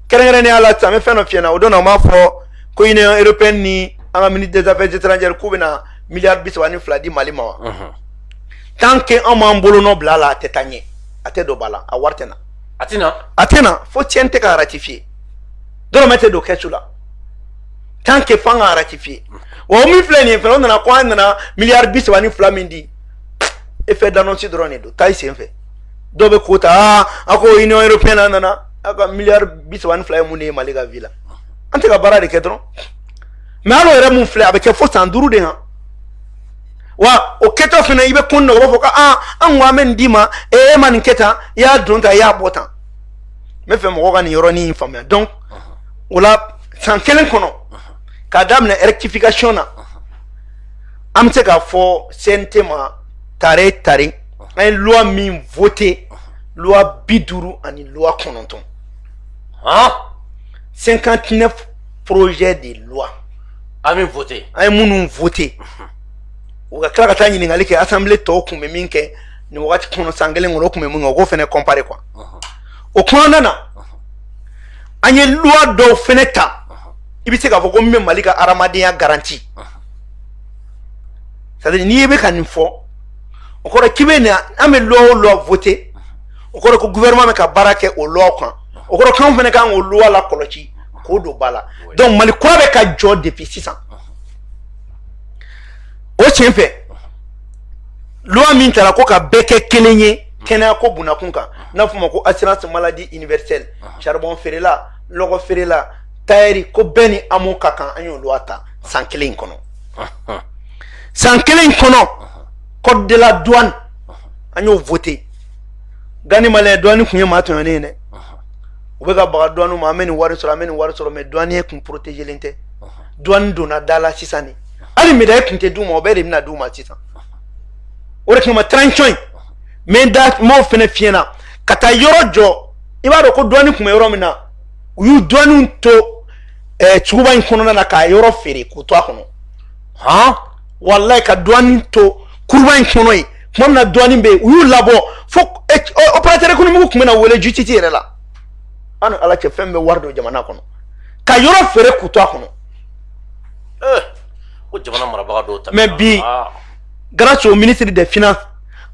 kerengere ne ala ta me feno fiena o dona ma fo ko union européenne ni en ministre des affaires étrangères ko bina milliard bis wani fladi mali ma tant que on m'embolo no blala tetanye ate do bala a wartena atina fo sente ka ratifier dona mete do kesula tant que fanga ratifier o mi fleni fe on na ko na milliard bis wani flamindi effet d'annonce drone do tay sen fe do be kota ako union européenne nana aka milliard bis wan fly mu ne maliga villa ante ka barade ke dron mais alors ere mun fly avec fo sanduru de ha wa o keto fina ibe kunno go foka an wa men dima e man keta ya dron ta ya botan me fe mo gani yoro ni infamia donc wala san kelen kono ka damna rectification na amte ka fo sentema tare un loi min voté loi biduru ani loi kononton 59 projets de loi ami voté ay munu voté o ka kala ka tani ngali ke assemblée to ku me minke ni wakati kono sangele ngolo ku me mungo go fene comparer quoi o kono nana anye loi do feneta ibise ka fogo me malika aramadia garantie ça veut dire ni be kan fo okoro kibene ame lo voté okoro ko gouvernement me ka barake o lo kan okoro kan fene kan o lo la kolochi ko do bala donc mali ko be ka jo depuis 600 o chempe loi min tara ko ka beke kelenye kena ko buna kunka na fuma ko assurance maladie universelle charbon ferela logo ferela tayri ko beni amo kakan anyo loi ta sans kelen kono code de la douane agno voté gani malé douane ku nyama to ne o be ga ba douane ma ameni wari soro mais douane ku protéger lente douane dona dala sisani ali mi da ku te duma o be re mina duma sisan o re ma tranchoin mais da mo fene fiena kata yoro jo ibaro ko douane ku me yoro mina yu douane to tsuba in kono na ka yoro fere ko to akono wallahi ka douane to kurba in kono yi monna douane be yu labo fo opérateur ko mu kuma na wole justice rela an ala ke fembe wardo jamana kono ka yoro fere ku to akono ko jamana maraba do ta mais bi grâce au ministre des finances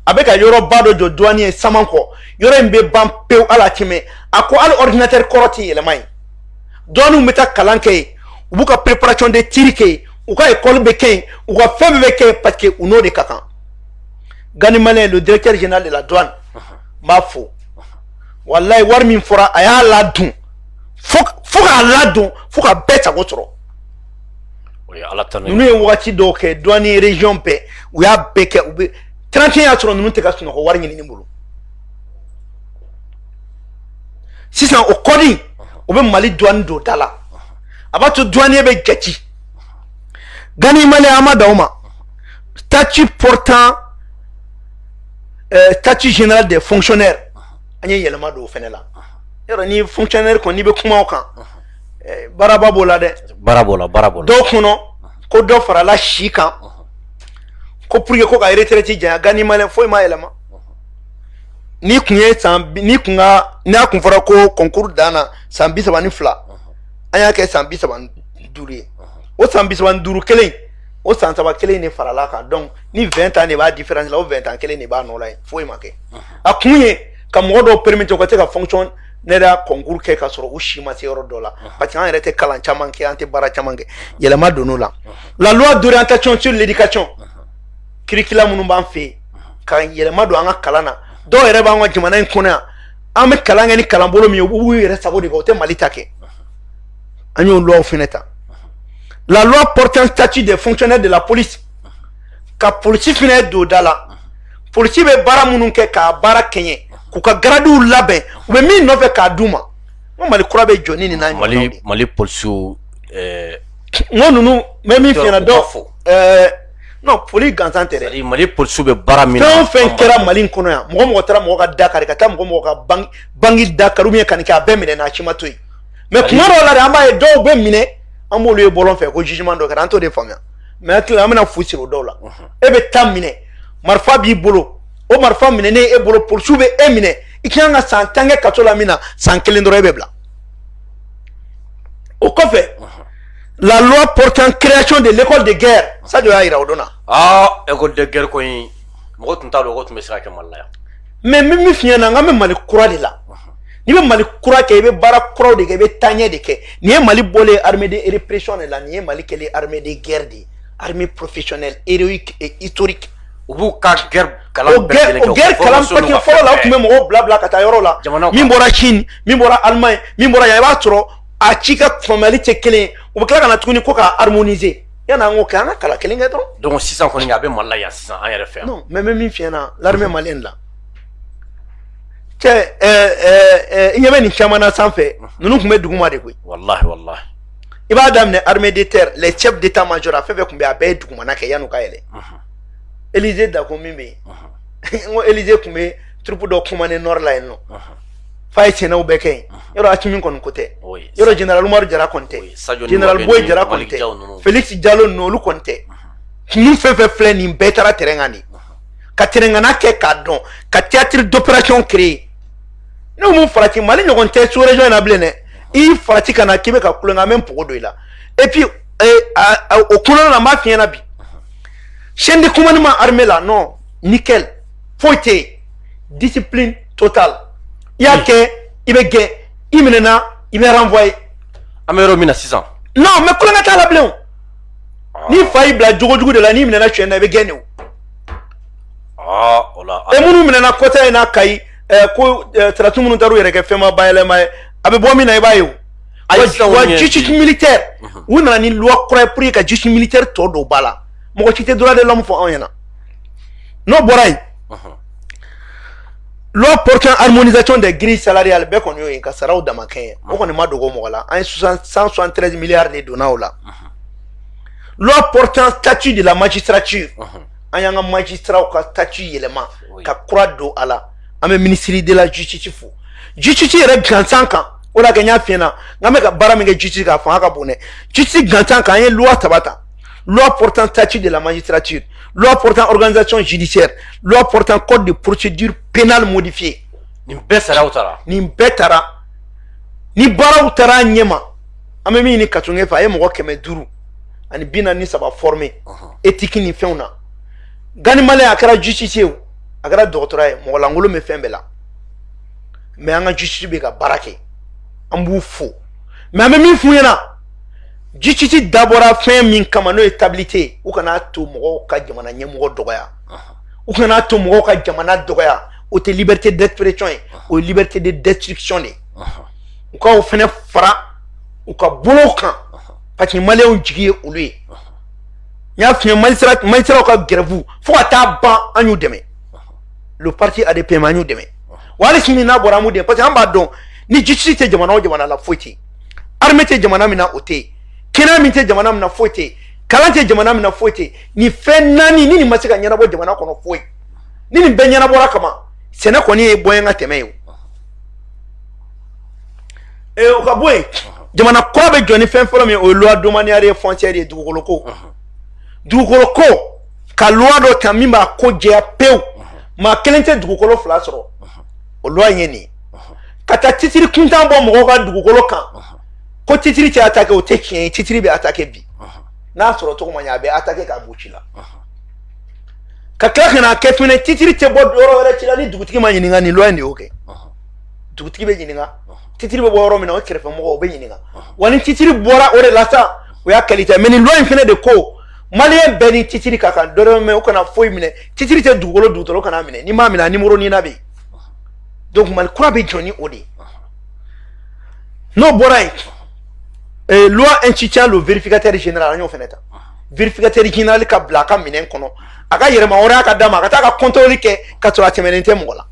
avec a yoro bado jo douanier samanko yoro mbe bampe ala time ako al ordinateur koroti elemay donu meta kalanke ubuka préparation de tirike uka école beken uka fembe beken parce que uno de kakan gani malé le directeur général de la douane mafo wallahi war min fora aya la dun foka la dun foka beta gotro oui ala tan nous e wati do ke douane région pe u ya beke u 31 atro nous te kasuno ko war nyini nimbulu 600 au coding o be mali douane do dala abato douane be gati gani malé amada oma statut portant statut général des fonctionnaires anye yelma do fenela yoro ni fonctionnaire ko ni be kuma kan baraba bola de barabola do kuno ko do fara la shika ko pour ko ka retraite ja gani malé foi ma yelma ni kunye ni kunga na kun fara ko concours dana sambi sabani fla anya ke sambi saban duri o sambi saban duru kelen o san saba kelen ne fara la kan donc ni 20 ans ne ba différence la o 20 ans kelen ne ba no la foi ma ke a kunye ka mo do permettre ko te ka fonction ne da concours ke ka soro o shima se euro dollar parce que en réalité kalan chaman ke ante bara chaman ke yelema do no la loi d'orientation sur l'éducation curriculum mun ban fe ka yelema do anga kalana do ere ba ngwa jimana nkuna an bɛ kalan kɛ ni kalanbolo min ye u b'u yɛrɛ sago de kɛ o tɛ Mali ta kɛ an y'o loi fɛnɛ ta la loi portant statut des fonctionnaires de la police ka polisi fɛnɛ don da la polisi bɛ baara minnu kɛ k'a baara kɛɲɛ k'u ka garadiw labɛn u bɛ min nɔfɛ k'a d'u ma n Mali kura bɛ jɔ ni nin n'a ɲɔgɔnnaw de Mali polisiw n ko ninnu mɛ min fiyɛna dɔ non poli gansan tɛ dɛ Mali polisiw bɛ baara min na fɛn o fɛn kɛra Mali in kɔnɔ yan mɔgɔ taara mɔgɔ ka da kari ka taa mɔgɔ ka bangi da kari ka nin kɛ a bɛɛ minɛ n'a ci ma to yen mais kuma dɔw la de an b'a ye dɔw bɛ minɛ an b'olu ye bɔlɔn fɛ ko jugement dɔ kɛra an t'o de faamuya mais hakili an bɛna fu siri o dɔw la e bɛ taa minɛ marifa b'i bolo o marifa minɛnen e bolo polisiw bɛ e minɛ i kan ka san 10 kɛ kaso la min na san 1 dɔrɔn e bɛ bila o kɔfɛ la loi portant création de l'école de guerre ça de y'a yira o don na école de guerre ko in mɔgɔ tun t'a dɔn ko tun bɛ se ka kɛ Mali la yan mais min fiɲɛ na n ka bɛ Mali kura de la n'i bɛ Mali kura kɛ i bɛ baara kuraw de kɛ i bɛ taaɲɛ de kɛ nin ye Mali bɔlen armée de répression de la nin ye Mali kɛlen armée de guerre de armée professionnelle héroïque et historique u b'u ka guerre kalan o guerre kalan parce que fɔlɔ la u tun bɛ mɔgɔw bila ka taa yɔrɔ la min bɔra Chine min bɔra Allemagne min bɔra yan i b'a sɔrɔ a ci ka faamuyali tɛ kelen ye u bɛ tila ka na tuguni ko k'a harmoniser yani an k'o kɛ an ka kalan kelen kɛ dɔrɔn donc sisan kɔni a bɛ Mali la yan sisan an yɛrɛ fɛ yan non mais min fiɲɛ na l'armée malienne la cɛ i ɲɛ bɛ nin caman na sanfɛ ninnu tun bɛ duguma de koyi wallahi i b'a daminɛ armée de terre les chefs d'état major a fɛn fɛn tun bɛ a bɛɛ ye dugumana kɛ yan'u ka yɛlɛ Élysée Dako min bɛ yen n ko Élysée tun bɛ troupe dɔ commandé nord la yen nɔ f'a ye sɛnɛw bɛɛ kɛ yen yɔrɔ Asimi kɔni ko tɛ yɔrɔ général Umaru Jara kɔni tɛ général Boy Jara kɔni tɛ Félix Diallo ninnu olu kɔni tɛ ninnu fɛn fɛn filɛ nin bɛɛ taara terrain kan de ka terrain kɛ k'a dɔn ka théâtre d'opération créer n'o mun farati Mali ɲɔgɔn tɛ sous région in na bilen dɛ i farati ka na k'i bɛ ka kulonkɛ an bɛ npogo don i la et puis o kɔnɔna na n b'a f'i ɲɛna bi chaîne de commandement armée la non nickel foyi tɛ yen discipline totale i y'a kɛ i bɛ gɛn i minɛna i bɛ renvoyer an bɛ yɔrɔ min na sisan non mais kulonkɛ t'a la bilen o n'i fa y'i bila jogo de la n'i minɛna suɲɛ na i bɛ gɛn de o o la e minnu minɛna kɔta in na Kayi ko sarasiw minnu taar'u yɛrɛ kɛ fɛnma bayɛlɛma ye a bɛ bɔ min na i b'a ye o wa justice militaire u nana ni loi kura ye pour que ka justice militaire tɔ don ba la mɔgɔ si tɛ droit de l'homme fɔ anw ɲɛna n'o bɔra yen loi portant harmonisation des grilles salariales bɛɛ kɔni y'o ye ka saraw dama kɛ ye o kɔni ma dogo mɔgɔ la an ye 173 milliards de donna o la loi portant statut de la magistrature an y'an ka magistrats ka statut yɛlɛma ka kura don a la an bɛ ministre de la justice fo justice yɛrɛ gansan kan o la kɛ n y'a f'i ɲɛna n bɛ ka baara min kɛ justice k'a fanga ka bon dɛ justice gansan kan an ye loi saba ta loi portant statut de la magistrature, loi portant organisation judiciaire, loi portant code de procédure pénale modifié. Nin bɛɛ saraw taara. Nin bɛɛ taara. Ni baaraw taara ɲɛma. An bɛ min ɲini Katunge fɛ a ye mɔgɔ 500 ani 43 formé éthique ni fɛnw na. Gani Malien a kɛra justice ye o, a kɛra dɔgɔtɔrɔ ye, mɔgɔ lankolon bɛ fɛn bɛɛ la. Mais an ka justice bɛ ka baara kɛ. An b'u fo. Mais an bɛ min f'u ɲɛna. Justice dabɔra fɛn min kama n'o ye stabilité u kana to mɔgɔw ka jamana ɲɛmɔgɔ dɔgɔya u kana to mɔgɔw ka jamana dɔgɔya o tɛ liberté d'expression ye o ye liberté de destruction de u ka o fɛnɛ fara u ka bolo kan parce que maliyɛnw jigi ye olu ye n y'a f'i ye magistrats ka grève fo ka taa ban an y'u dɛmɛ le parti ADPM an y'u dɛmɛ wa hali sini n'a bɔra an b'u dɛmɛ parce que an b'a dɔn ni justice tɛ jamana o jamana la foyi tɛ armée tɛ jamana min na o tɛ yen kɛnɛ min tɛ jamana min na foyi tɛ yen kalan tɛ jamana min na foyi tɛ yen nin fɛn naani ni nin ma se ka ɲɛnabɔ jamana kɔnɔ foyi ni nin bɛɛ ɲɛnabɔra kama sɛnɛ kɔni ye bɔɲɛ ka tɛmɛ ye o ka bɔ yen jamana kura bɛ jɔ ni fɛn fɔlɔ min o ye loi domaniale foncière ye dugukolo ko dugukolo ko ka loi dɔ ta min b'a ko jɛya pewu maa kelen tɛ dugukolo 2 sɔrɔ o loi in ye nin ka taa titiri kuntan bɔ mɔgɔw ka dugukolo kan ko titiri tɛ attaqué o tɛ tiɲɛ ye titiri bɛ attaqué bi n'a sɔrɔ cogo ma ɲɛ a bɛ attaqué k'a bɔ ci la ka tila ka na kɛ fɛnɛ titiri tɛ bɔ yɔrɔ wɛrɛ ci la ni dugutigi ma ɲininka nin loi in de y'o kɛ dugutigi bɛ ɲininka titiri bɛ bɔ yɔrɔ min na o kɛrɛfɛ mɔgɔw o bɛ ɲininka wa ni titiri bɔra o de la sa o y'a qualité mais nin loi in fɛnɛ de ko maliyɛn bɛɛ ni titiri ka kan dɔ mɛ o kana foyi minɛ titiri tɛ dugukolo kana minɛ n'i m'a minɛ a numéro ni na bɛ yen donc mal kura be joni odi no boray loi instituant le vérificateur général ñoo feneta vérificateur général ka bla ka minen kono aka yerema ora ka dama ka ta ka contrôler ke ka to atemenente mo la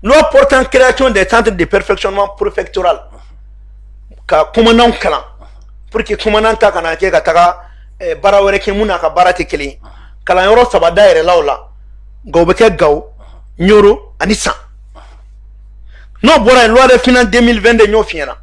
loi portant création des centres de perfectionnement préfectoral ka commandant kala pour que commandant ta kana ke ka taga bara wore ke muna ka bara te keli kala yoro saba daire lawla go be ke gaw nyoro ani san no bora loi de finance 2022 ñoo fiena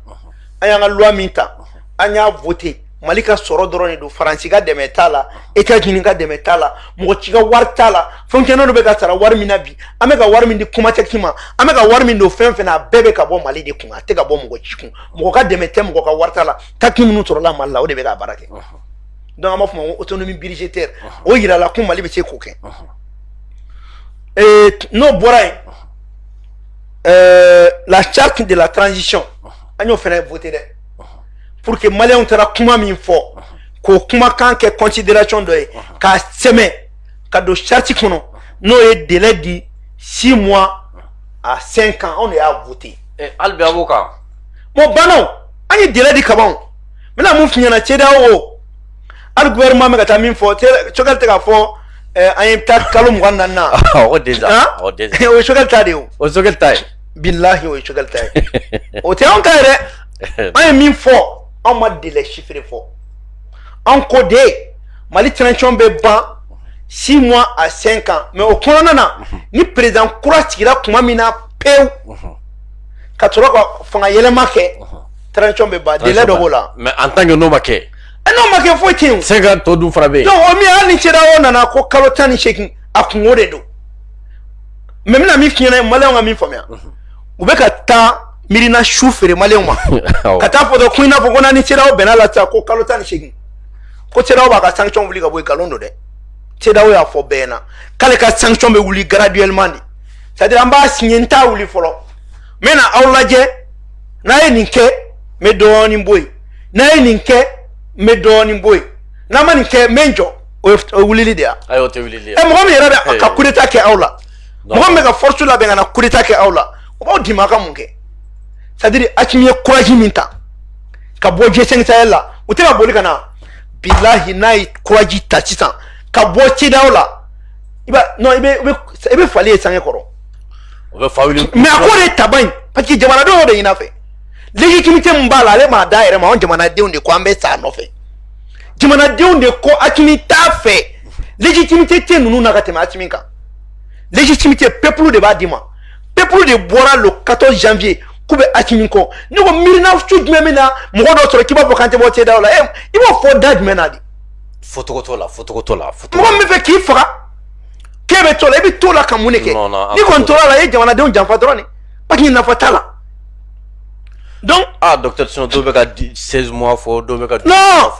ayanga loi minta anya voter malika soro drone do faransiga de metala États-Unis ga de metala mo ciga wartala fonkeno do be ga sara war mina bi amega war min di kuma tekima amega war min do fenfena bebe ka bo mali di kuma te ga bo mo cikun mo ka de metem mo ka wartala takim nu toro la malla o de be ga barake donc ama fuma autonomie budgétaire o yira la ko mali be ce koken no boray la charte de la transition agno fena voter de pour que Maliens tera kuma min fo ko kuma kan ke considération do ka seme ka do charte kono no e délai de 6 mois à 5 ans on est à voter albe avocat mo bano ani délai di kabon mena mu finyana cheda o al gouvernement me ka min fo chogal te ka fo ay ta kalum wanna na o déjà o chogal ta de o chogal ta billahi o chogal ta o te on kare ay min fo on m'a dit les chiffres fort. En codé, Mali transition be ban 6 mois à 5 ans. Mais au Konana, ni président Kourastira Kumamina peu. Katoroka fanga yele make transition be ban délai de vola. Mais en tant que non make. Non make faut tin. 50 to du frabe. Donc o mi ani chira ona na ko kalotani shaking akungode do. Même na mi fiena Malien nga mi famia. Ubeka ta mirina shufere Malien wa. Kata fodo kuina fokona ni chira o benala ta ko kalotani shaking. Ko chira o ba ka sanction wuli ka boy kalondo de. Chira o ya fo bena. Kale ka sanction be wuli graduellement di. C'est-à-dire amba signenta wuli folo. Mena awlaje na ye ninke me doni boy. Na ye ninke me doni boy. Na ma ninke menjo o wuli dia. Ayo te wuli dia. E mo mi yara ka coup d'état ke awla. Mo me ka force la benga na coup d'état ke awla. O ba di maka munke. C'est-à-dire akimiye courage minta. Ka bo G5 Sahel o te ba boli kana billahi nai courage ta sisan ka bo ti dawla. Iba no ibe fali e sange koro. O be fawili. Mais akore taban parce que jamana do de ina fe. Légitimité mbala le ma daire ma on jamana de onde ko ambe sa no fe. Jamana de onde ko akimi ta fe. Légitimité te nunu na katema atiminka. Légitimité peuple de badima. Peuple de bora le 14 janvier kube atiminko. Ni ko mirina chujme mena mo do so kiba bokante bo te dawla e mo fo dad menadi. Fotokotola. Mo me fe ki fara. Kebe tola ebi tola kamuneke. Ni kontola la e jamana de on jamfa drone. Pas ni na fatala. Donc docteur sino do be ka 16 mois fo do be ka non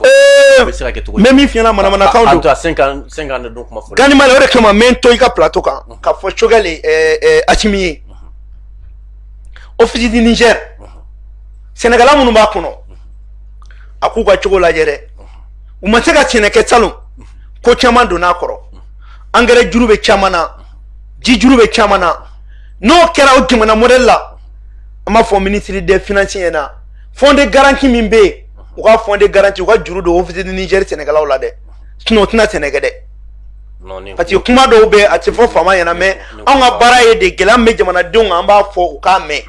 même fiana mana kaundo entre 5 ans donc ma fo gani mala ore kama mento ika plateau ka fo chogale achimi office du Niger Sénégal amunu ba kuno akuka chogola jere umateka Sénégal salon ko chama do na koro engrais jurube chamana ji jurube chamana no kera o kimana modella ama fo ministre des finances na fond de garantie mimbe ou ka fond de garantie ou ka juru do office du Niger Sénégal la de sinon tina Sénégal de non ni parce que kuma do be ati fo fama yana mais on a baraye de gelam me jamana don amba fo ou ka me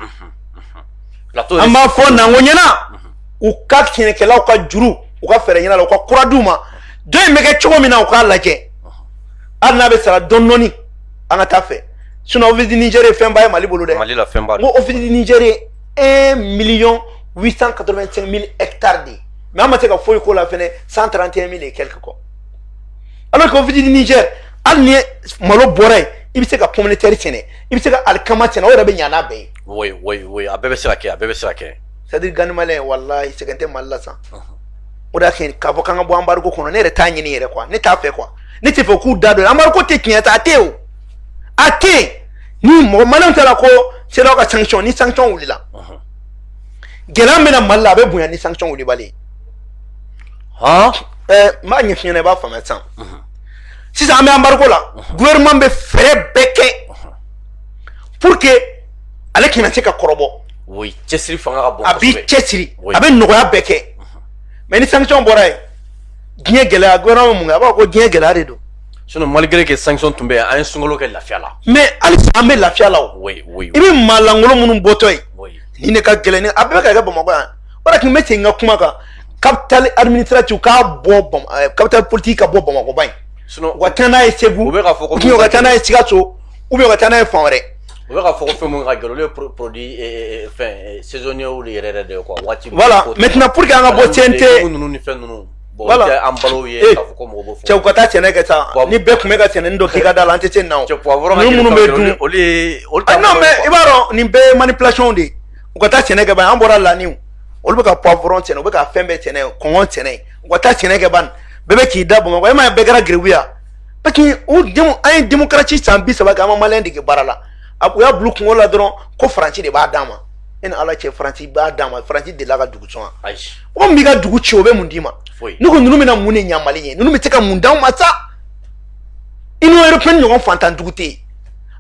amba fo na ngonyana ou ka Sénégal la ka juru ou ka fere yana la ka kura duma do me ke chogo mina ou ka laje alna be sara don noni ana ta fe sinon office du Niger fait baye Mali bolo de Mali la fait baye office du Niger 1,885,000 hectares de mais amate ka foy ko la fene 131,000 et quelques quoi alors que office du Niger alni malo boray ibise ka pomme de terre tene ibise ka alkama tene o rabe nyana be oui abebe sirake c'est-à-dire gan malin wallahi c'est quand malla ça o da ken ka bokanga bo ambargo kono ne reta nyini yere quoi ne ta fait quoi ne te fait coup dado ambargo te kinyata ateo ate ni mo manan tala ko c'est là ka sanction ni sanction wulila gelam mena malla be bunya ni sanction wuli bale ma nyefine ne ba fa médecin si ça me embargo là gouvernement be fere beke pour que ale kina se ka kɔrɔbɔ oui cɛsiri fanga ka bon a b'i cɛsiri Oui. a bɛ nɔgɔya bɛɛ kɛ mais ni sanction bɔra yen diɲɛ gɛlɛya gouvernement mun kɛ a b'a fɔ ko diɲɛ gɛlɛya de don sinon malgré que sanction tun bɛ yen an ye sunkalo kɛ lafiya la mais halisa an bɛ lafiya la o oui oui i bɛ maa lankolon minnu bɔtɔ ye oui ni ne ka gɛlɛn ni a bɛɛ bɛ ka kɛ bamakɔ yan o de tun bɛ segin n ka kuma kan capital administratif k'a bɔ capital politique ka bɔ bamakɔ ba in sinon u ka taa n'a ye segu u bɛ k'a fɔ ko u ka taa n'a ye sikaso ou bien u ka taa n'a ye fan wɛrɛ u bɛ k'a fɔ ko fɛn mun ka gɛlɛn olu ye produit fɛn saisonnier de yɛrɛ yɛrɛ de ye quoi waati voilà maintenant pour que an ka bɔ CNT ninnu ni fɛn ninnu bon Voilà. tɛ an balo ye k'a fɔ ko mɔgɔ b'o fɔ cɛw ka taa sɛnɛ kɛ sa ni bɛɛ tun bɛ ka sɛnɛ dɔ k'i ka da la an tɛ se nin na o cɛ poivron ka ninnu minnu bɛ dun olu ye olu non mais i b'a dɔn nin bɛɛ ye manipulation de ye u ka taa sɛnɛ kɛ ban an bɔra laniw olu bɛ ka poivron sɛnɛ u bɛ ka fɛn bɛɛ sɛnɛ kɔngɔ sɛnɛ u ka taa sɛnɛ kɛ ban bɛɛ bɛ k'i da bamakɔ e ma ye bɛɛ kɛra geribu ya parce que an ye démocratie san 30 kɛ an ma maliyɛn dege baara la a u y'a bila kungo la dɔrɔn ko faransi de b'a d'a ma e ni ala cɛ faransi b'a d'a ma faransi delila ka dugu sɔn ayi o min b'i ka dugu ci o bɛ mun d'i ma foyi ne ko ninnu bɛna mun de ɲa mali ye ninnu bɛ se ka mun d'anw ma sa union européenne ɲɔgɔn fantanjugu tɛ yen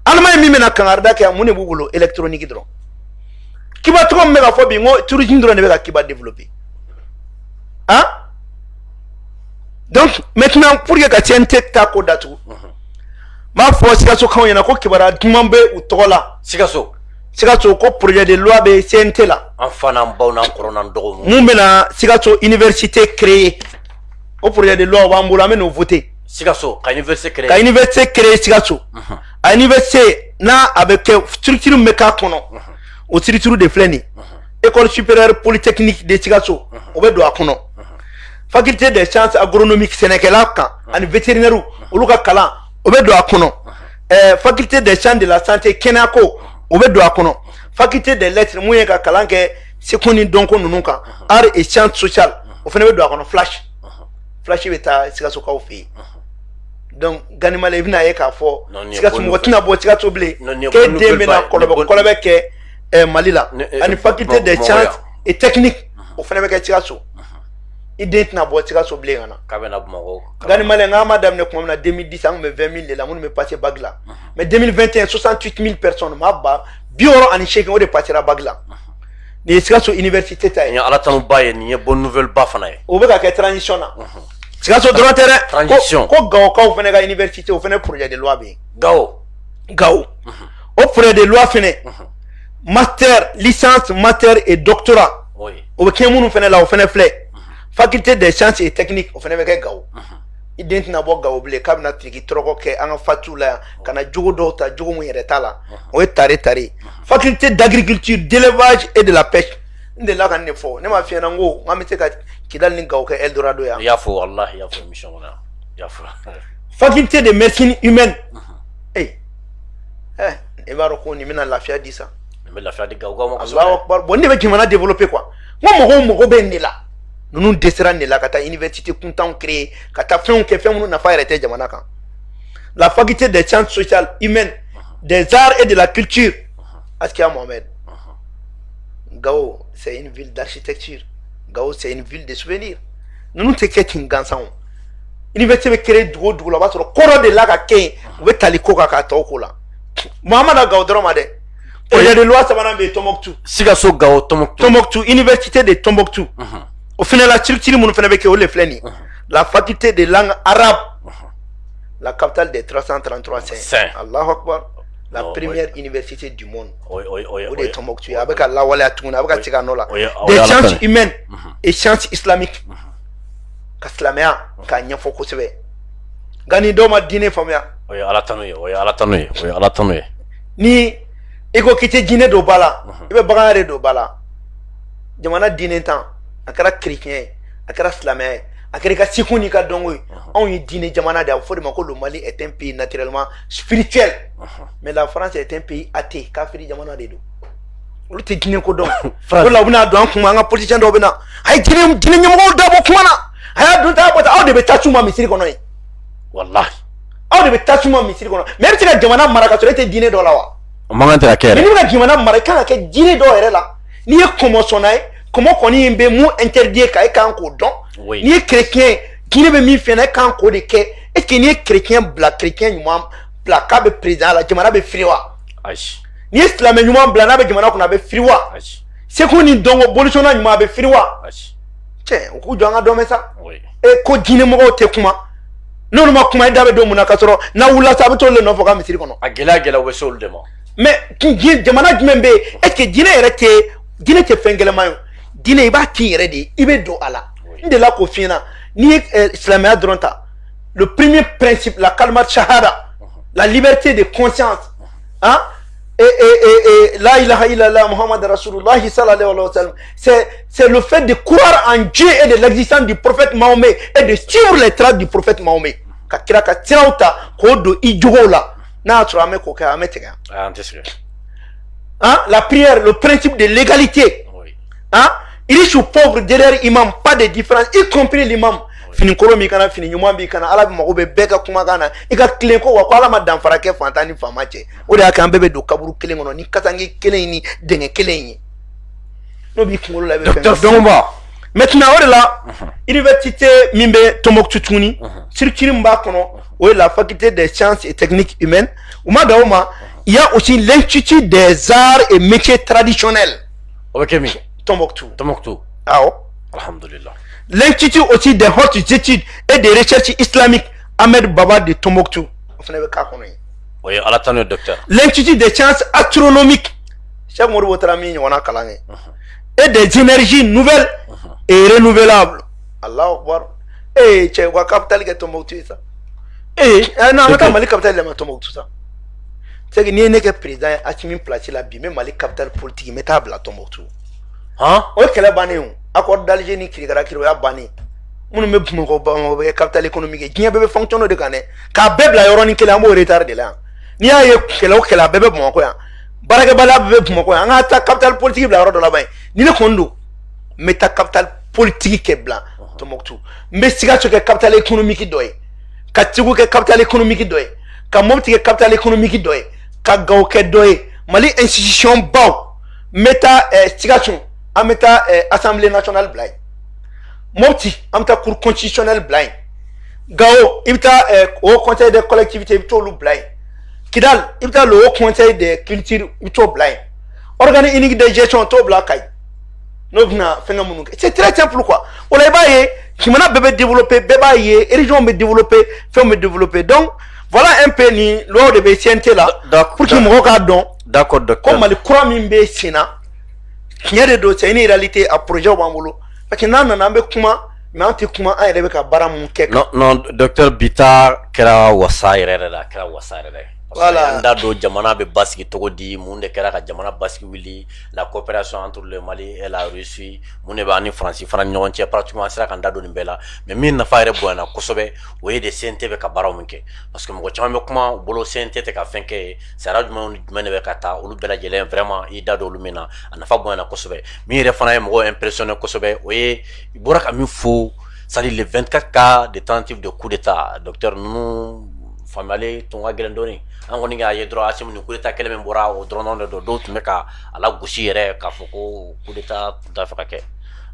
alemaɲɛ min bɛna kangarida kɛ mun de b'u bolo électronique dɔrɔn kiba tɔgɔ min bɛ ka fɔ bi n ko tourisme dɔrɔn de bɛ ka kiba développer hein donc maintenant pour que ka CNT ta ko datugu n b'a fɔ sikasokaw ɲɛna ko kibaruya duman bɛ u tɔgɔ la sikaso sikaso ko projet de loi bɛ CNT la an fa n'an baw n'an kɔrɔ n'an dɔgɔw mun bɛna sikaso université créer o projet de loi o b'an bolo an bɛ n'o voter sikaso ka université créer ka université créer sikaso a université n'a a bɛ kɛ structure min bɛ k'a kɔnɔ o structure de filɛ nin ye école supérieure polytechnique de sikaso o bɛ don a kɔnɔ faculté des sciences agronomiques sɛnɛkɛla kan ani vétérinaire olu ka kalan o bɛ don a kɔnɔ faculté des sciences de la santé kɛnɛyako o bɛ don a kɔnɔ faculté des lettres mun ye ka kalan kɛ seko ni dɔnko ninnu kan art et sciences sociales o fana bɛ don a kɔnɔ flash bɛ taa sikasokaw fɛ yen donc ganimala i bɛna ye k'a fɔ sikaso mɔgɔ tɛna bɔ sikaso bilen k'e den bɛna kɔlɔbɛ kɛ mali la ani faculté des sciences et techniques o fana bɛ kɛ sikaso i den tɛna bɔ sikaso bilen ka na k'a bɛ na bamakɔ ganimala n k'an ma daminɛ tuma min na 2010 an tun bɛ 20 000 de la minnu bɛ passer bac la mais 2021 68 000 personnes maa ba 68 o de passera bac la nin ye sikaso université ta ye nin ye ala tanu ba ye nin ye bonne nouvelle ba fana ye o bɛ ka kɛ transition na sikaso dɔrɔn tɛ dɛ transition ko gawokaw fana ka université o fana projet de loi bɛ yen gawo o projet de loi fana master licence master et doctorat oui o bɛ kɛ minnu fana la o fana filɛ faculté des sciences et techniques o fana bɛ kɛ gawo i den tɛna bɔ gawo bilen k'a bɛna tigi tɔrɔkɔ kɛ an ka fatuw la yan ka na jogo dɔw ta jogo mun yɛrɛ t'a la o ye tare faculté d'agriculture d'élevage et de la pêche n delila ka nin de fɔ ne ma f'i ɲɛna n ko an bɛ se ka kidali ni gawo kɛ eldorado yan i y'a fɔ walahi i y'a fɔ émission kɔnɔ i y'a fɔ faculté de médecine humaine i b'a dɔn ko nin bɛna lafiya di sa nin bɛ lafiya di gawo ma Allahu akbar bon ne bɛ jamana développer quoi n ko mɔgɔw mago bɛ nin de la ninnu dɛsɛra nin de la ka taa université kuntanw créer ka taa fɛnw kɛ fɛn minnu nafa yɛrɛ tɛ jamana kan la faculté des sciences sociales humaines des arts et de la culture Askia Mohamed Gao c'est une ville d'architecture Gao c'est une ville de souvenirs ninnu tɛ kɛ ten gansan o université bɛ créer dugu o dugu la o b'a sɔrɔ kɔrɔ de la ka kɛ yen u bɛ tali ko kan k'a tɔw ko la Muhamadu Gao dɔrɔn ma dɛ projet de loi sabanan bɛ yen Tombouctou sikaso gawo Tombouctou université de Tombouctou au final la structure mun fana bɛ kɛ o le filɛ nin la faculté de langue arabe la capitale des 333 saints Allahu akbar la première université du monde o de ye Tombouctou ye a bɛ ka lawaleya tuguni a bɛ ka segin a nɔ la des sciences humaines et sciences islamiques ka silamɛya k'a ɲɛfɔ kosɛbɛ nka ni dɔw ma diinɛ faamuya o ye ala tanu ye o ye ala tanu ye o ye ala tanu ye ni i ko k'i tɛ diinɛ don ba la i bɛ bagan yɛrɛ don ba la jamana diinɛ tan a kɛra chrétien ye a kɛra silamɛya ye a kɛra i ka seko n'i ka dɔnko ye anw ye diinɛ jamana de ye a bɛ fɔ de ma ko le Mali est un pays naturellement spirituel mais la France est un pays athée kafiri jamana de don olu tɛ diinɛ ko dɔn o la u bɛna don an kun an ka politicien dɔw bɛ na a ye diinɛ ɲɛmɔgɔw dabɔ kuma na a y'a dun ta bɔ ta aw de bɛ taa s'u ma misiri kɔnɔ yen walahi aw de bɛ taa s'u ma misiri kɔnɔ mais e bɛ se ka jamana mara ka sɔrɔ e tɛ diinɛ dɔ la wa o man kan tɛ ka kɛ mais yɛrɛ n'i bɛ ka jamana mara i kan ka kɛ diinɛ dɔw yɛrɛ la n'i ye kɔmɔsɔnna ye kɔmɔ kɔni bɛ mun interdit ka e kan k'o dɔn n'i ye chrétien ye diinɛ bɛ min f'i ɲɛna e kan k'o de kɛ est ce que n'i ye chrétien bila chrétien ɲuman bila k'a bɛ président la jamana bɛ firi wa ayi ni silamɛ ɲuman bila n'a bɛ jamana kɔnɔ a bɛ firi wa seko ni dɔnko bolosɔnna ɲuman a bɛ firi wa cɛ u k'u jɔ an ka dɔn mɛn sa ko diinɛ mɔgɔw tɛ kuma n'olu ma kuma i da bɛ don mun na ka sɔrɔ n'a wulila sa a bɛ t'olu de nɔfɛ ka misiri kɔnɔ a gɛlɛya u bɛ se olu de ma mais jamana jumɛn bɛ yen est ce que diinɛ yɛrɛ tɛ fɛn gɛlɛma ye diinɛ i b'a kin yɛrɛ de i bɛ don a la n delila k'o f'i ɲɛna n'i ye silamɛya dɔrɔn ta le premier principe la kalima shahada la liberté de conscience hein la ilaha illallah Muhammad Rasulullah sallallahu alayhi wa sallam c'est le fait de croire en Dieu et de l'existence du prophète Mahomet et de suivre les traces du prophète Mahomet ka kira ka siraw ta k'o don i jogow la n'a sɔrɔ an bɛ k'o kɛ an bɛ tigɛ hein la prière le principe de l'égalité hein riche ou pauvre derrière imam pas de différence y compris l'imam fini kolo mi kana fini ɲuman bi kana ala bɛ mago bɛ bɛɛ ka kumakan na i ka tilen ko wa ko ala ma danfara kɛ fantan ni faama cɛ o de y'a kɛ an bɛɛ bɛ don kaburu kelen kɔnɔ ni kasange kelen ni dingɛ kelen ye n'o b'i kunkolo la i bɛ fɛn dɔnba maintenant o de la université min bɛ Tombouctou tuguni structure min b'a kɔnɔ o ye la faculté des sciences et techniques humaines u ma dan o ma il y a aussi l'institut des arts et métiers traditionnels o bɛ kɛ min Tombouctou awɔ alhamdulillah l'institut aussi des hautes études et des recherches islamiques Ahmed Baba de Tombouctou oui ala tanu docteur l'institut des sciences astronomiques Cheikh Modibo Tarami ɲɔgɔnna kalan kɛ et des énergies nouvelles et renouvelables Allahu Akbar cɛ wa capitale kɛ Tombouctou ye sa non an ka taa Mali capitale yɛlɛma Tombouctou sa c'est que n'i ye ne kɛ président ye Assimi place la bi n bɛ Mali capitale politique n bɛ taa bila Tombouctou o ye kɛlɛ bannen ye accord d'Alger ni kirikara kiri o y'a bannen minnu bɛ Bamakɔ bɛ kɛ capitale économique ye diɲɛ bɛɛ bɛ fonction de kan dɛ k'a bɛɛ bila yɔrɔnin kelen an b'o retard de la yan n'i y'a ye kɛlɛ o kɛlɛ a bɛɛ bɛ Bamakɔ yan baarakɛbaliya bɛɛ bɛ Bamakɔ yan an ka taa capitale politique bila yɔrɔ dɔ laban ye ni ne kɔni don n bɛ taa capitale politique kɛ bila Tombouctou n bɛ Sikaso kɛ capitale économique dɔ ye ka Tigu kɛ capitale économique dɔ ye ka Mopti kɛ capitale économique dɔ ye ka Gao kɛ dɔ ye Mali institution baw n bɛ taa Sikaso an bɛ taa assemblée nationale bila yen Mopti an bɛ taa cour constitutionnelle bila yen Gao i bɛ taa haut conseil des collectivités i bɛ t'olu bila yen Kidal i bɛ taa le haut conseil des cultures i bɛ t'o bila yen organe unique de gestion t'o bila Kayi n'o bɛna fɛnkɛ minnu kɛ c'est très simple quoi o la i b'a ye jamana bɛɛ bɛ développer bɛɛ b'a ye région bɛ développer fɛnw bɛ développer donc voilà un peu nin loi de bɛ CNT la pour que mɔgɔw k'a dɔn d'accord docteur ko Mali kura min bɛ sen na tiɲɛ de don c'est une réalité a projet b'an bolo parce que n'an nana an bɛ kuma mais an tɛ kuma an yɛrɛ bɛ ka baara mun kɛ non docteur Bita kɛra wasa yɛrɛ la a kɛra wasa yɛrɛ voilà an da don jamana bɛ basigi cogo di mun de kɛra ka jamana basigi wuli la coopération entre le Mali et la Russie mun de b'an ni Faransi fana ni ɲɔgɔn cɛ pratiquement an sera k'an da don nin bɛɛ la mais min nafa yɛrɛ bonyana kosɛbɛ o ye de CNT bɛ ka baaraw min kɛ parce que mɔgɔ caman bɛ kuma u bolo CNT tɛ ka fɛn kɛ sariya jumɛn ni jumɛn de bɛ ka taa olu bɛɛ lajɛlen vraiment i da don olu min na a nafa bonyana kosɛbɛ min yɛrɛ fana ye mɔgɔw impressionné kosɛbɛ o ye i bɔra ka min fɔ c'est-à-dire les 24 cas de tentative de coup d'état docteur ninnu faamuyali tun ka gɛlɛn dɔɔni an kɔni y'a ye dɔrɔn Assimi ni coup d'état kɛlɛ min bɔra o dɔrɔn de don dɔw tun bɛ ka a lagosi yɛrɛ k'a fɔ ko coup d'état tun t'a fɛ ka kɛ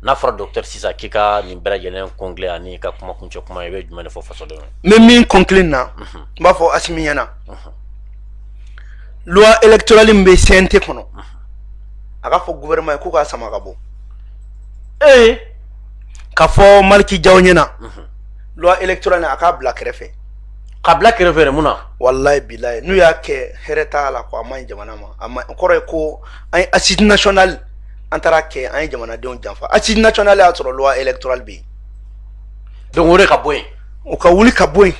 n'a fɔra docteur sisan k'i ka nin bɛɛ lajɛlen conclure ani ka kuma kuncɛ kuma i bɛ jumɛn de fɔ fasodenw ye. n bɛ min conclure na n b'a fɔ Assimi ɲɛna loi électorale min bɛ CNT kɔnɔ a ka fɔ gouvernement ye k'u k'a sama ka bɔ k'a fɔ Maliki Jawo ɲɛna loi électorale a k'a bila kɛrɛfɛ. Ka bila kɛrɛfɛ mun na wallahi bilahi n'u y'a kɛ hɛrɛ t'a la quoi a man ɲi jamana ma a kɔrɔ ye ko an ye assise nationale an taara kɛ an ye jamanadenw janfa assise nationale y'a sɔrɔ loi électorale bɛ yen donc o de ka bɔ yen u ka wuli ka bɔ yen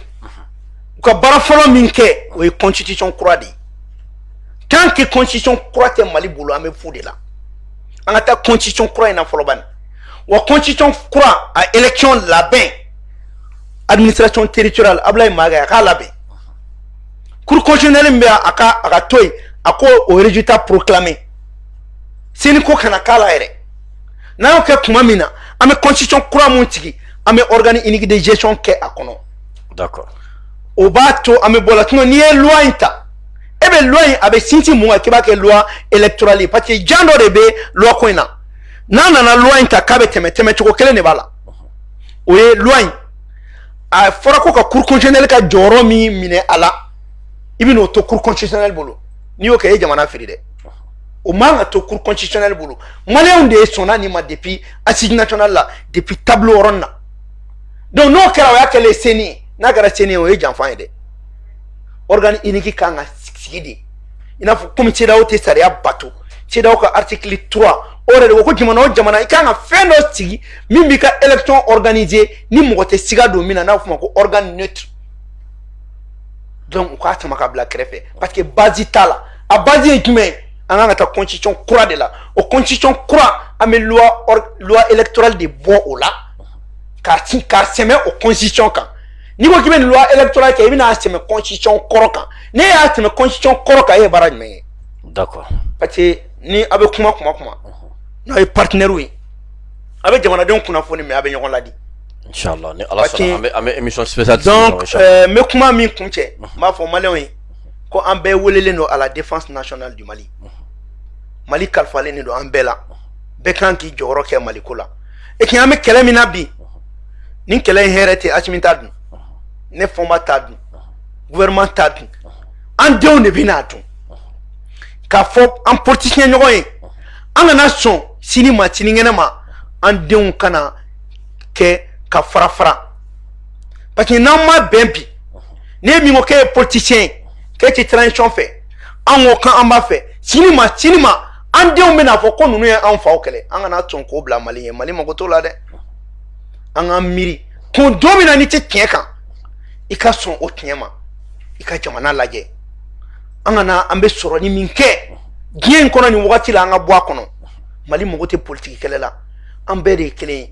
u ka baara fɔlɔ min kɛ o ye constitution kura de ye tant que constitution kura tɛ Mali bolo an bɛ fu de la an ka taa constitution kura in na fɔlɔ bani wa constitution kura a élection labɛn administration territoriale Ablaye Maga a k'a labɛn cour constitutionnelle min bɛ a ka to yen a ko o résultat proclamé seni ko kana k'a la yɛrɛ n'an y'o kɛ tuma min na an bɛ constitution kura mun sigi an bɛ organe unique de gestion kɛ a kɔnɔ d'accord o b'a to an bɛ bɔ la sinon n'i ye loi in ta e bɛ loi in a bɛ sinsin mun kan k'i b'a kɛ loi électorale ye parce que jan dɔ de bɛ loi ko in na n'a nana loi in ta k'a bɛ tɛmɛ cogo kelen de b'a la o ye loi in a fɔra ko ka cour constitutionnelle ka jɔyɔrɔ min minɛ a la i bɛ n'o to cour constitutionnelle bolo n'i y'o kɛ e jamana fili dɛ o man ka to cour constitutionnel bolo maliyɛnw de ye sɔnna nin ma depuis assise nationale la depuis tableau rond na donc n'o kɛra o y'a kɛlen CENI ye n'a kɛra CENI ye o ye janfan ye dɛ organe unique kan ka sigi de i n'a fɔ komi CEDEAO tɛ sariya bato CEDEAO ka article 3 o yɛrɛ de ko jamana o jamana i kan ka fɛn dɔ sigi min b'i ka élection organiser ni mɔgɔ tɛ siga don min na n'a fɔ ma ko organe neutre donc u k'a sama ka bila kɛrɛfɛ parce que base t'a la a base ye jumɛn ye an kan ka taa constitution kura de la o constitution kura an bɛ loi électorale de bɔ o la k'a sɛmɛ o constitution kan n'i ko k'i bɛ nin loi électorale kɛ i bɛna sɛmɛ constitution kɔrɔ kan ne y'a sɛmɛ constitution kɔrɔ kan e ye baara jumɛn ye d'accord parce que ni a bɛ kuma n'a ye partenaire ye a bɛ jamanadenw kunnafoni mais a bɛ ɲɔgɔn ladi inchallah ni ala sɔnna an bɛ émission spéciale donc n bɛ kuma min kun cɛ n b'a fɔ maliyɛnw ye ko an bɛɛ welelen don à la défense nationale du Mali Mali kalifalen de don an bɛɛ la bɛɛ kan k'i jɔyɔrɔ kɛ Mali ko la et puis an bɛ kɛlɛ min na bi nin kɛlɛ in hɛrɛ tɛ Asimi t'a dun ne Fɔnba t'a dun gouvernement t'a dun an denw de bɛ n'a dun k'a fɔ an politicien ɲɔgɔn ye an kana sɔn sini ma sinikɛnɛ ma an denw kana kɛ ka fara fara parce que n'an ma bɛn bi ne min ko k'e ye politicien ye k'e tɛ transition fɛ an ko kan an b'a fɛ sini ma an denw bɛna fɔ ko ninnu ye an faw kɛlɛ an kana sɔn k'o bila Mali ye Mali mago t'o la dɛ an k'an miiri kun don min na n'i tɛ tiɲɛ kan i ka sɔn o tiɲɛ ma i ka jamana lajɛ an kana an bɛ sɔrɔ ni min kɛ diɲɛ in kɔnɔ nin wagati la an ka bɔ a kɔnɔ Mali mago tɛ politique kɛlɛ la an bɛɛ de ye kelen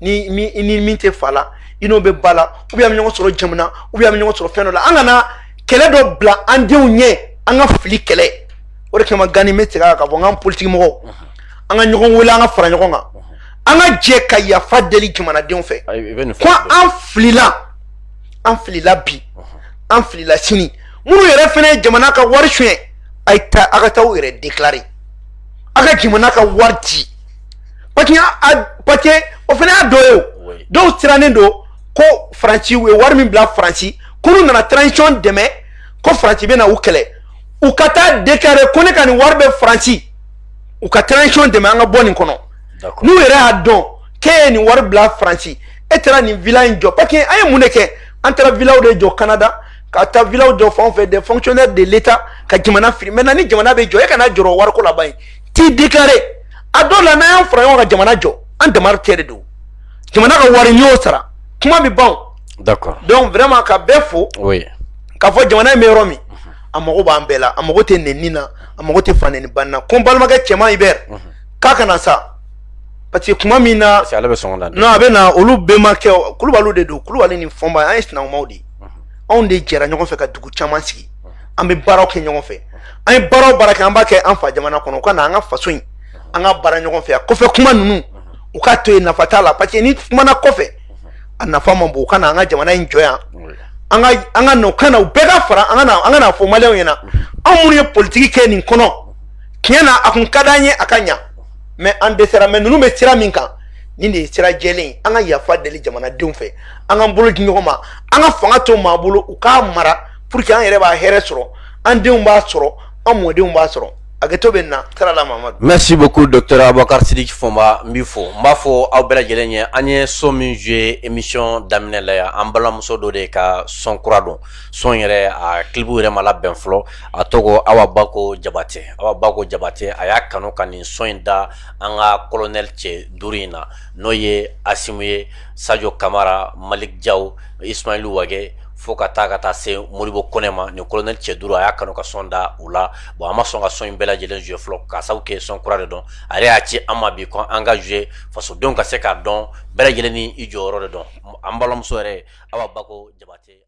ye ni min tɛ fa la i n'o bɛ ba la ou bien an bɛ ɲɔgɔn sɔrɔ jamana ou bien an bɛ ɲɔgɔn sɔrɔ fɛn dɔ la an kana kɛlɛ dɔ bila an denw ɲɛ an ka fili kɛlɛ o de kama Gani bɛ segin a kan k'a fɔ n k'an politique mɔgɔw an ka ɲɔgɔn wele an ka fara ɲɔgɔn kan an ka jɛ ka yafa deli jamanadenw fɛ ko an filila bi an filila sini minnu yɛrɛ fana ye jamana ka wari suɲɛ a ka taa u yɛrɛ déclarer a ka jamana ka wari di parce que o fana y'a dɔ ye o dɔw sirannen don ko Faransi u ye wari min bila Faransi ko n'u nana transition dɛmɛ ko Faransi bɛ na u kɛlɛ u ka taa déclarer ko ne ka nin wari bɛ Faransi u ka transition dɛmɛ an ka bɔ nin kɔnɔ n'u yɛrɛ y'a dɔn k'e ye nin wari bila Faransi e taara nin villa in jɔ parce que an ye mun de kɛ an taara villaw de jɔ Canada ka taa villaw jɔ fan fɛ des fonctionnaires de l'État ka jamana fili maintenant ni jamana bɛ jɔ e kana jɔrɔ wariko la ban ye t'i déclarer a dɔw la n'an y'an fara ɲɔgɔn kan jamana jɔ an damari cɛ de don jamana ka wari y'o sara kuma bɛ ban d'accord donc vraiment ka bɛɛ fo oui k'a fɔ jamana in bɛ yɔrɔ min a mago b'an bɛɛ la a mago tɛ nɛni na a mago tɛ fanɛni ban na ko n balimakɛ cɛman Ibɛri k'a kana sa parce que kuma min na parce que ale bɛ sɔngɔ da non a bɛ na olu bɛnbakɛ Kulubaliw de don Kulubali ni Fɔnba an ye sinankamaw de ye anw de jɛra ɲɔgɔn fɛ ka dugu caman sigi an bɛ baaraw kɛ ɲɔgɔn fɛ an ye baara kɛ an b'a kɛ an fa jamana kɔnɔ u ka na an ka faso in an ka baara ɲɔgɔn fɛ a kɔfɛ kuma ninnu u k'a to yen nafa t'a la parce que ni kumana kɔfɛ a nafa man bon u ka na an ka jamana in jɔ yan an ka na u ka na u bɛɛ ka fara an ka na fɔ maliyɛnw ɲɛna anw minnu ye politiki kɛ nin kɔnɔ tiɲɛ na a kun ka d'an ye a ka ɲa mais an dɛsɛra mais ninnu bɛ sira min kan nin de ye sira jɛlen ye an ka yafa deli jamanadenw fɛ an k'an bolo di ɲɔgɔn ma an ka fanga to maa bolo u k'a mara pour que an yɛrɛ b'a hɛrɛ sɔrɔ an denw b'a sɔrɔ an mɔdenw b'a sɔrɔ hakɛto bɛ na Tarala Mamadu. Merci beaucoup docteur Aboubacar Sidiki Fɔnba n b'i fo n b'a fɔ aw bɛɛ lajɛlen ye an ye son min joué émission daminɛ la yan an balimamuso dɔ de ka son kura dɔn son yɛrɛ a clip yɛrɛ ma labɛn fɔlɔ a tɔgɔ Awa Bako Jabate a y'a kanu ka nin son in da an ka colonel cɛ duuru in na n'o ye Asimu ye Sadio Kamara Malik Diaw Ismaïlu Wage fo ka taa se Modibo Kone ma ni colonel cɛ duuru a y'a kanu ka son da u la bon an ma sɔn ka son in bɛɛ lajɛlen jouer fɔlɔ k'a sabu kɛ son kura de dɔn a yɛrɛ y'a ci an ma bi ko an ka jouer fasodenw ka se k'a dɔn bɛɛ lajɛlen ni i jɔyɔrɔ de dɔn an balimamuso yɛrɛ Awa Bako Jabate